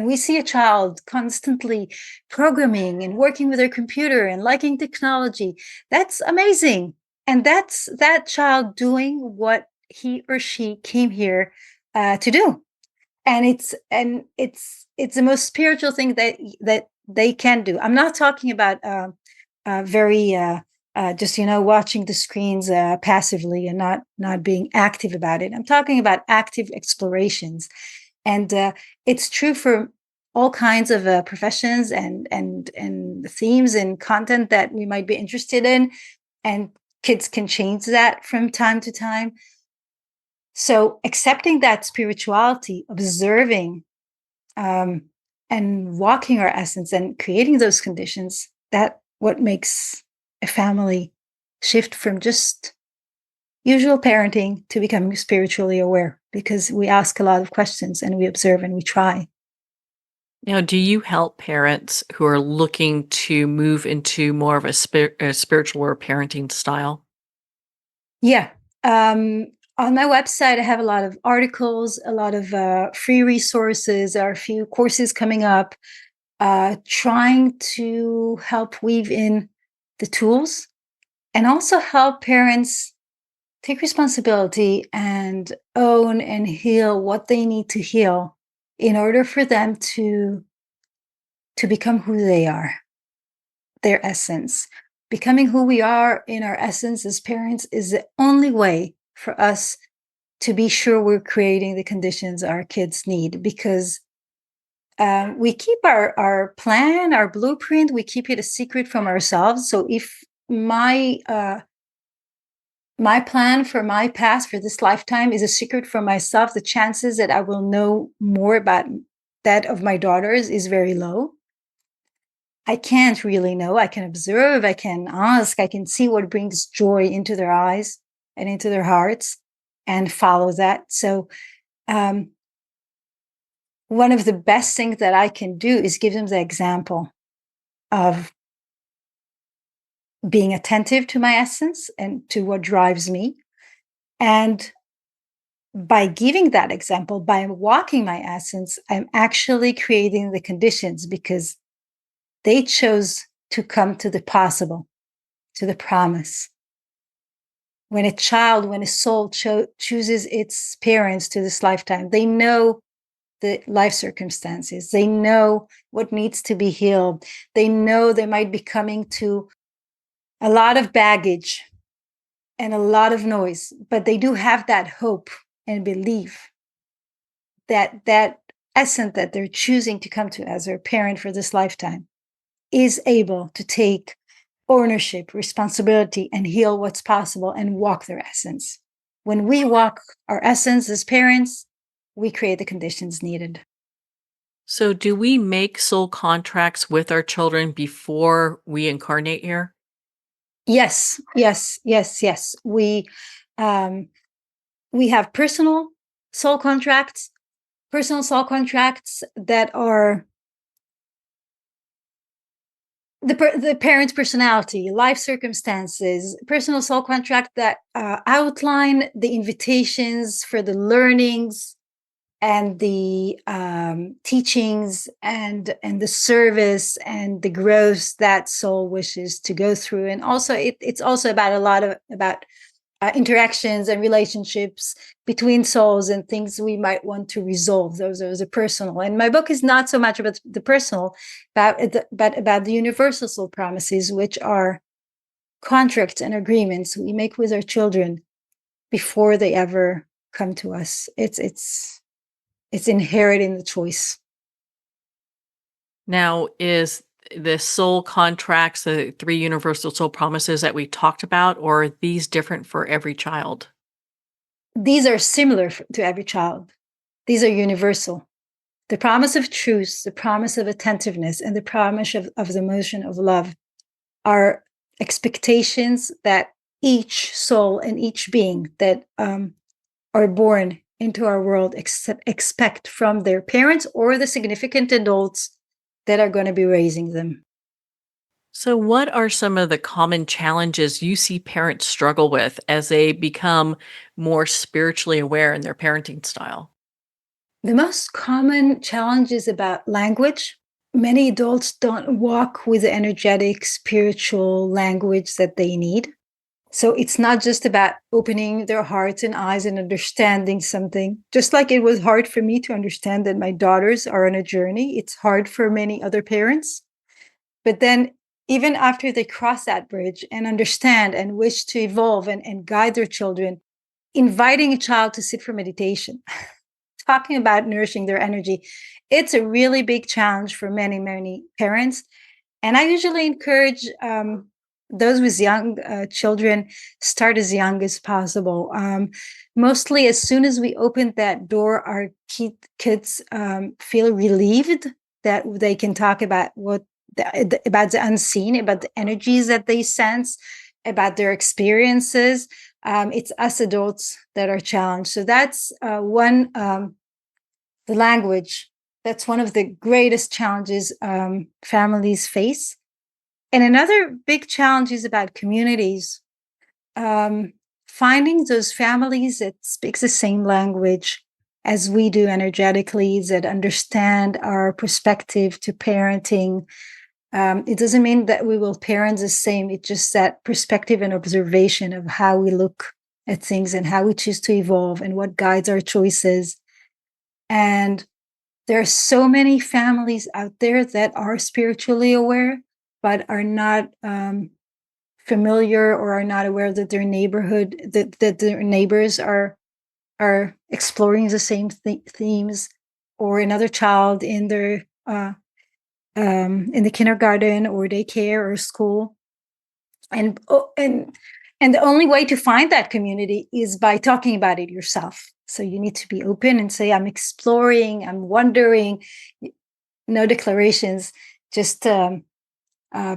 we see a child constantly programming and working with their computer and liking technology, that's amazing. And that's that child doing what he or she came here to do. And it's the most spiritual thing that they can do. I'm not talking about very just watching the screens passively and not being active about it. I'm talking about active explorations, and it's true for all kinds of professions and themes and content that we might be interested in, and kids can change that from time to time. So accepting that spirituality, observing, and walking our essence and creating those conditions, that what makes a family shift from just usual parenting to becoming spiritually aware, because we ask a lot of questions and we observe and we try. Now, do you help parents who are looking to move into more of a spiritual or parenting style? Yeah. On my website, I have a lot of articles, a lot of free resources, there are a few courses coming up, trying to help weave in the tools and also help parents take responsibility and own and heal what they need to heal in order for them to become who they are, their essence. Becoming who we are in our essence as parents is the only way for us to be sure we're creating the conditions our kids need, because we keep our plan, our blueprint, we keep it a secret from ourselves. So if my plan for my past for this lifetime is a secret from myself, the chances that I will know more about that of my daughters is very low. I can't really know. I can observe, I can ask, I can see what brings joy into their eyes and into their hearts and follow that. So one of the best things that I can do is give them the example of being attentive to my essence and to what drives me. And by giving that example, by walking my essence, I'm actually creating the conditions, because they chose to come to the possible, to the promise. When a soul chooses its parents to this lifetime, they know the life circumstances. They know what needs to be healed. They know they might be coming to a lot of baggage and a lot of noise, but they do have that hope and belief that that essence that they're choosing to come to as their parent for this lifetime is able to take ownership, responsibility, and heal what's possible and walk their essence. When we walk our essence as parents, we create the conditions needed. So, do we make soul contracts with our children before we incarnate here? Yes. We have personal soul contracts that are the parent's personality, life circumstances, personal soul contract that outline the invitations for the learnings and the teachings and the service and the growth that soul wishes to go through. And also it's also about a lot of about interactions and relationships between souls and things we might want to resolve. Those are personal. And my book is not so much about the personal, but about the universal soul promises, which are contracts and agreements we make with our children before they ever come to us. It's inherent in the choice. Now, is the soul contracts, the 3 universal soul promises that we talked about, or are these different for every child? These are similar to every child. These are universal. The promise of truth, the promise of attentiveness, and the promise of the motion of love are expectations that each soul and each being that are born into our world expect from their parents or the significant adults that are going to be raising them. So, what are some of the common challenges you see parents struggle with as they become more spiritually aware in their parenting style? The most common challenge is about language. Many adults don't walk with the energetic, spiritual language that they need. So it's not just about opening their hearts and eyes and understanding something. Just like it was hard for me to understand that my daughters are on a journey, it's hard for many other parents. But then, even after they cross that bridge and understand and wish to evolve and guide their children, inviting a child to sit for meditation, talking about nourishing their energy, it's a really big challenge for many, many parents. And I usually encourage those with young children, start as young as possible. Mostly as soon as we open that door, our kids feel relieved that they can talk about about the unseen, about the energies that they sense, about their experiences. It's us adults that are challenged. So that's one, the language. That's one of the greatest challenges families face. And another big challenge is about communities. Finding those families that speaks the same language as we do energetically, that understand our perspective to parenting. It doesn't mean that we will parent the same. It's just that perspective and observation of how we look at things and how we choose to evolve and what guides our choices. And there are so many families out there that are spiritually aware, but are not familiar or are not aware that their neighborhood, that their neighbors are exploring the same themes, or another child in their in the kindergarten or daycare or school. And the only way to find that community is by talking about it yourself. So you need to be open and say, I'm exploring, I'm wondering. No declarations, just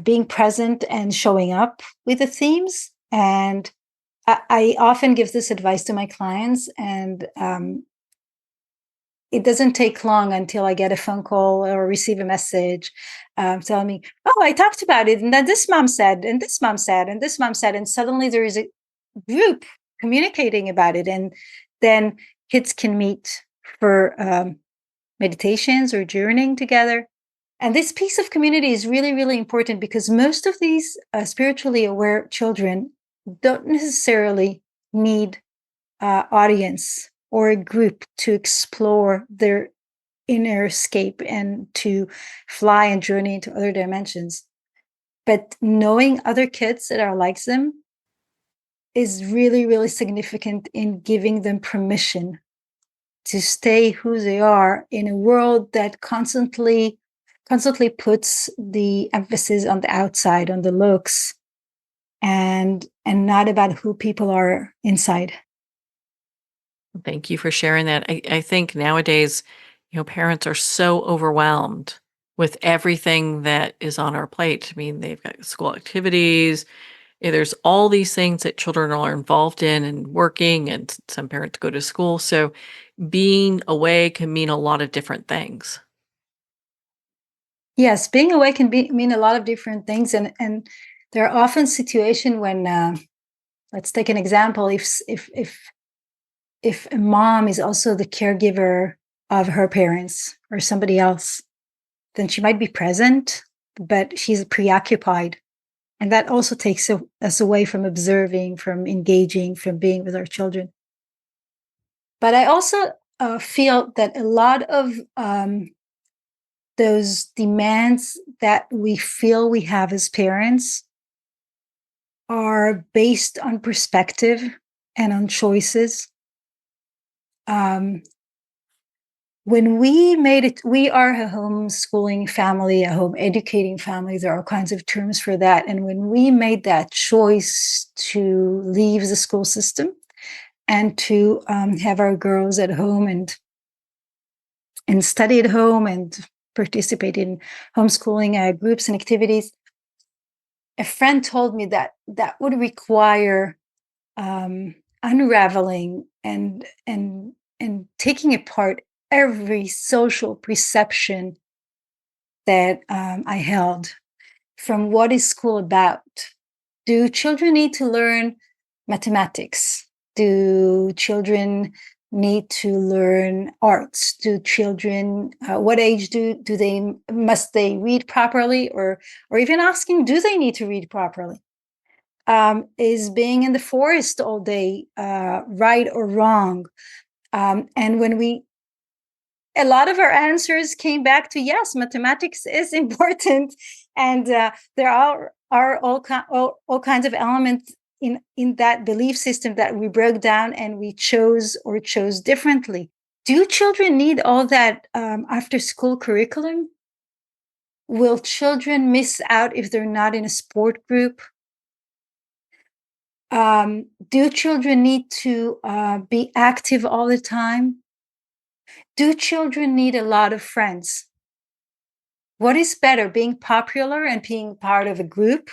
being present and showing up with the themes. And I often give this advice to my clients, and it doesn't take long until I get a phone call or receive a message telling me, oh, I talked about it, and then this mom said, and this mom said, and this mom said, and suddenly there is a group communicating about it. And then kids can meet for meditations or journeying together. And this piece of community is really, really important, because most of these spiritually aware children don't necessarily need audience or a group to explore their inner escape and to fly and journey into other dimensions. But knowing other kids that are like them is really, really significant in giving them permission to stay who they are in a world that constantly puts the emphasis on the outside, on the looks, and not about who people are inside. Thank you for sharing that. I think nowadays, parents are so overwhelmed with everything that is on our plate. I mean, they've got school activities. There's all these things that children are involved in and working, and some parents go to school. So being away can mean a lot of different things. Yes, being away can mean a lot of different things. And there are often situations when, let's take an example. If a mom is also the caregiver of her parents or somebody else, then she might be present, but she's preoccupied. And that also takes us away from observing, from engaging, from being with our children. But I also feel that a lot of those demands that we feel we have as parents are based on perspective and on choices. When we made it, we are a homeschooling family, a home educating family. There are all kinds of terms for that. And when we made that choice to leave the school system and to have our girls at home and study at home and participate in homeschooling groups and activities, a friend told me that that would require unraveling and taking apart every social perception that I held from what is school about. Do children need to learn mathematics? Do children need to learn arts? Do children, what age must they read properly? Or even asking, do they need to read properly? Is being in the forest all day right or wrong? And when a lot of our answers came back to yes, mathematics is important, and there are all kinds of elements in that belief system that we broke down and we chose differently. Do children need all that after school curriculum? Will children miss out if they're not in a sport group? Do children need to be active all the time? Do children need a lot of friends? What is better, being popular and being part of a group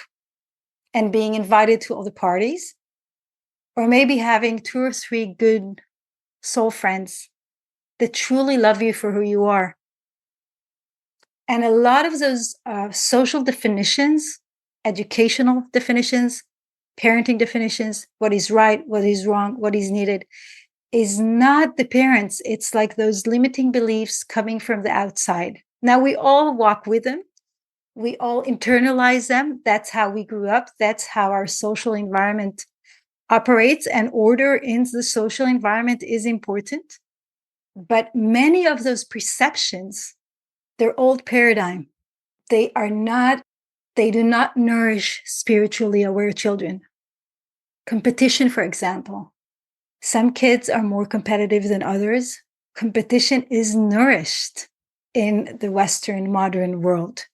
and being invited to all the parties? Or maybe having 2 or 3 good soul friends that truly love you for who you are? And a lot of those social definitions, educational definitions, parenting definitions, what is right, what is wrong, what is needed, is not the parents. It's like those limiting beliefs coming from the outside. Now, we all walk with them. We all internalize them. That's how we grew up. That's how our social environment operates, and order in the social environment is important. But many of those perceptions, they're old paradigm. They do not nourish spiritually aware children. Competition, for example. Some kids are more competitive than others. Competition is nourished in the Western modern world.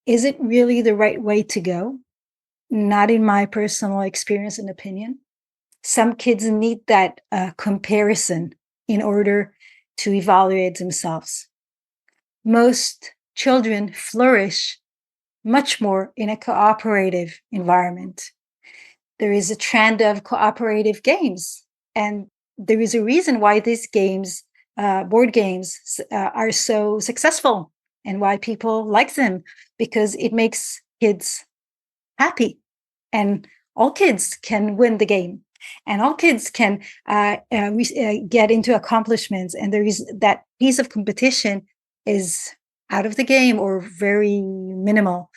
Is it really the right way to go? Not in my personal experience and opinion. Some kids need that comparison in order to evaluate themselves. Most children flourish much more in a cooperative environment. There is a trend of cooperative games. And there is a reason why these games, board games, are so successful and why people like them, because it makes kids happy. And all kids can win the game. And all kids can get into accomplishments. And there is that piece of competition is out of the game or very minimal.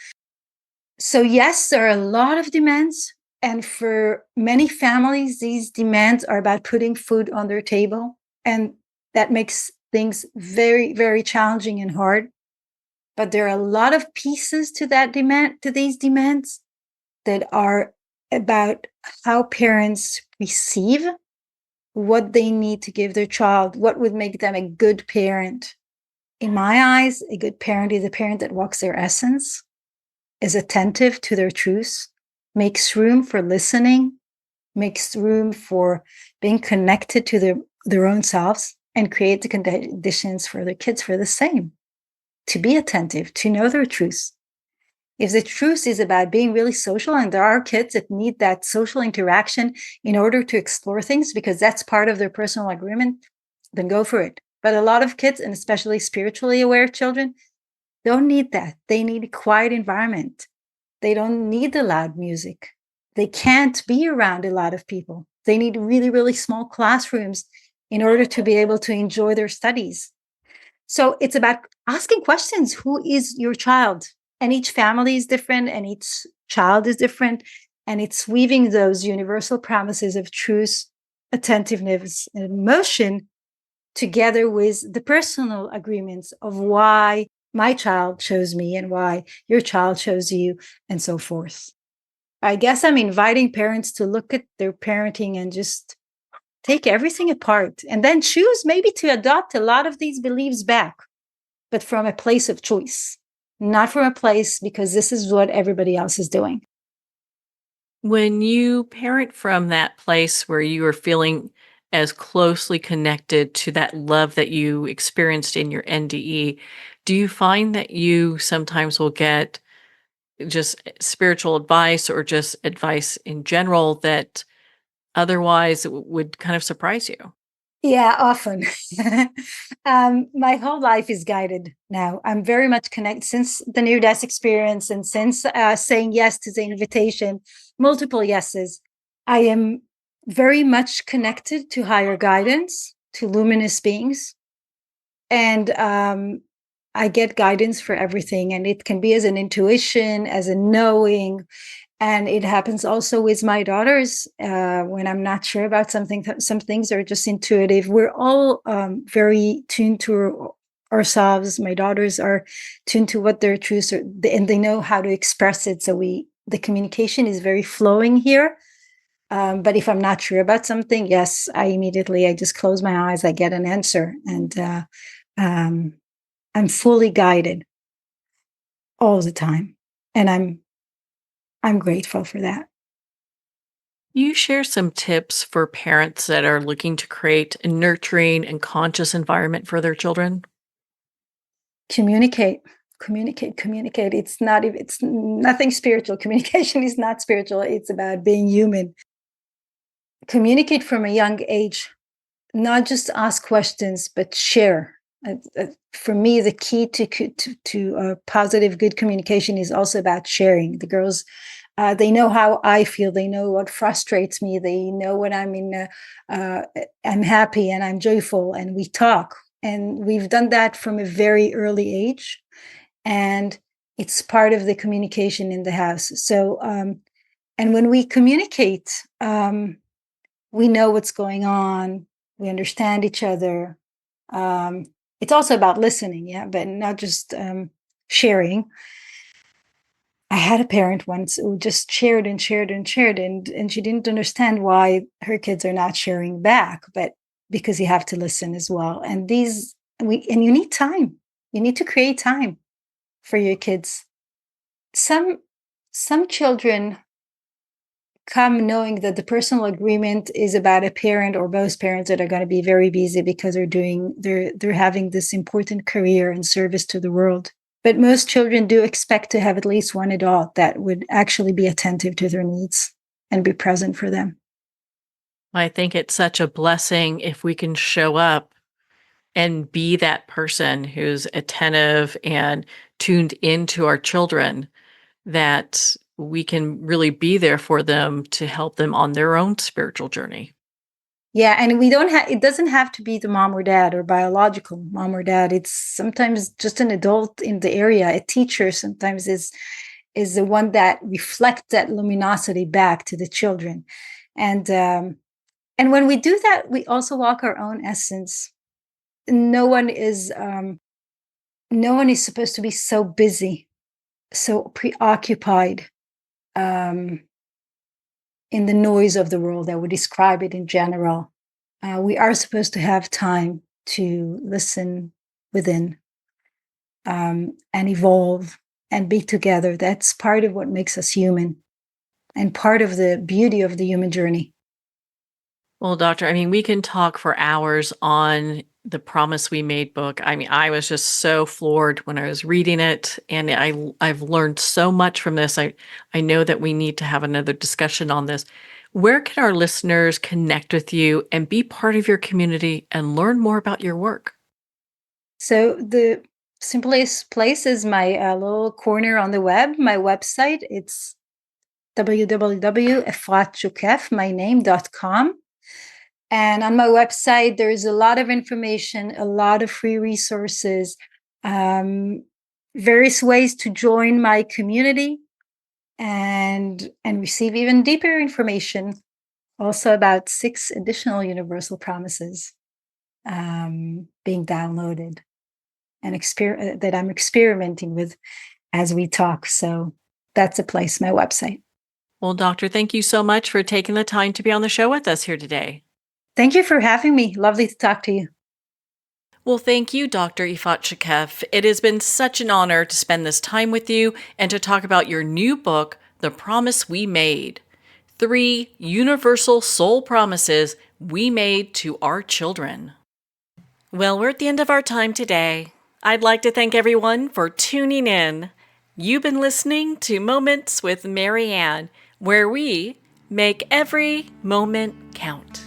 So yes, there are a lot of demands. And for many families, these demands are about putting food on their table. And that makes things very, very challenging and hard. But there are a lot of pieces to these demands that are about how parents receive what they need to give their child, what would make them a good parent. In my eyes, a good parent is a parent that walks their essence, is attentive to their truths, makes room for listening, makes room for being connected to their own selves, and create the conditions for their kids for the same, to be attentive, to know their truths. If the truth is about being really social, and there are kids that need that social interaction in order to explore things because that's part of their personal agreement, then go for it. But a lot of kids, and especially spiritually aware children, don't need that. They need a quiet environment. They don't need the loud music. They can't be around a lot of people. They need really, really small classrooms in order to be able to enjoy their studies. So it's about asking questions. Who is your child? And each family is different, and each child is different. And it's weaving those universal promises of truth, attentiveness, and emotion together with the personal agreements of why my child chose me and why your child chose you, and so forth. I guess I'm inviting parents to look at their parenting and just take everything apart and then choose maybe to adopt a lot of these beliefs back, but from a place of choice, not from a place because this is what everybody else is doing. When you parent from that place where you are feeling as closely connected to that love that you experienced in your NDE, do you find that you sometimes will get just spiritual advice or just advice in general that otherwise would kind of surprise you? Yeah, often. My whole life is guided now. I'm very much connected since the near death experience and since saying yes to the invitation, multiple yeses. I am very much connected to higher guidance, to luminous beings. And I get guidance for everything. And it can be as an intuition, as a knowing. And it happens also with my daughters when I'm not sure about something. Some things are just intuitive. We're all very tuned to ourselves. My daughters are tuned to what their truths are, and they know how to express it. So the communication is very flowing here. But if I'm not sure about something, yes, I just close my eyes. I get an answer, and I'm fully guided all the time, and I'm grateful for that. You share some tips for parents that are looking to create a nurturing and conscious environment for their children? Communicate, communicate. It's nothing spiritual. Communication is not spiritual. It's about being human. Communicate from a young age, not just ask questions, but share. For me, the key to positive, good communication is also about sharing. The girls, they know how I feel. They know what frustrates me. They know when I'm happy and I'm joyful, and we talk. And we've done that from a very early age, and it's part of the communication in the house. So, and when we communicate, we know what's going on. We understand each other. It's also about listening, yeah, but not just sharing. I had a parent once who just shared and shared and shared, and she didn't understand why her kids are not sharing back, but because you have to listen as well. And you need time. You need to create time for your kids. Some children come knowing that the personal agreement is about a parent or both parents that are going to be very busy because they're having this important career and service to the world. But most children do expect to have at least one adult that would actually be attentive to their needs and be present for them. I think it's such a blessing if we can show up and be that person who's attentive and tuned into our children, that we can really be there for them to help them on their own spiritual journey. Yeah, and it doesn't have to be the mom or dad or biological mom or dad. It's sometimes just an adult in the area. A teacher sometimes is the one that reflects that luminosity back to the children. And when we do that, we also walk our own essence. No one is supposed to be so busy, so preoccupied in the noise of the world. I would describe it in general. We are supposed to have time to listen within and evolve and be together. That's part of what makes us human and part of the beauty of the human journey. Well, doctor, I mean, we can talk for hours on the Promise We Made book. I mean, I was just so floored when I was reading it, and I've learned so much from this. I know that we need to have another discussion on this. Where can our listeners connect with you and be part of your community and learn more about your work? So the simplest place is my little corner on the web, my website. It's www.𝒓𝒔𝒄𝒆, my name.com. And on my website, there's a lot of information, a lot of free resources, various ways to join my community and receive even deeper information, also about 6 additional universal promises being downloaded and that I'm experimenting with as we talk. So that's a place, my website. Well, Doctor, thank you so much for taking the time to be on the show with us here today. Thank you for having me. Lovely to talk to you. Well, thank you, Dr. Efrat Shokef. It has been such an honor to spend this time with you and to talk about your new book, The Promise We Made. 3 universal soul promises we made to our children. Well, we're at the end of our time today. I'd like to thank everyone for tuning in. You've been listening to Moments with Marianne, where we make every moment count.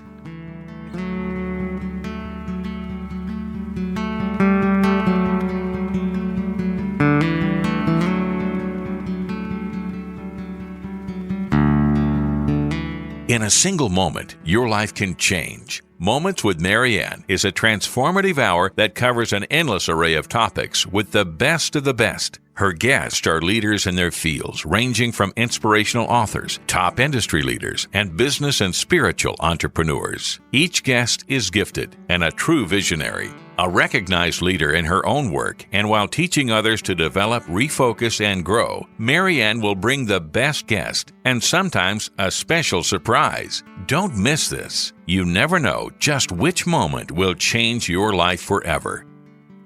In a single moment, your life can change. Moments with Marianne is a transformative hour that covers an endless array of topics with the best of the best. Her guests are leaders in their fields, ranging from inspirational authors, top industry leaders, and business and spiritual entrepreneurs. Each guest is gifted and a true visionary, a recognized leader in her own work, and while teaching others to develop, refocus, and grow, Marianne will bring the best guest and sometimes a special surprise. Don't miss this. You never know just which moment will change your life forever.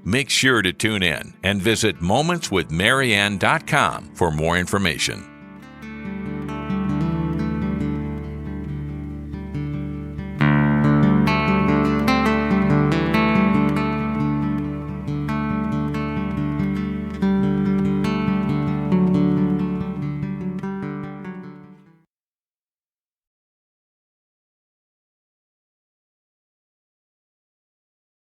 Make sure to tune in and visit momentswithmarianne.com for more information.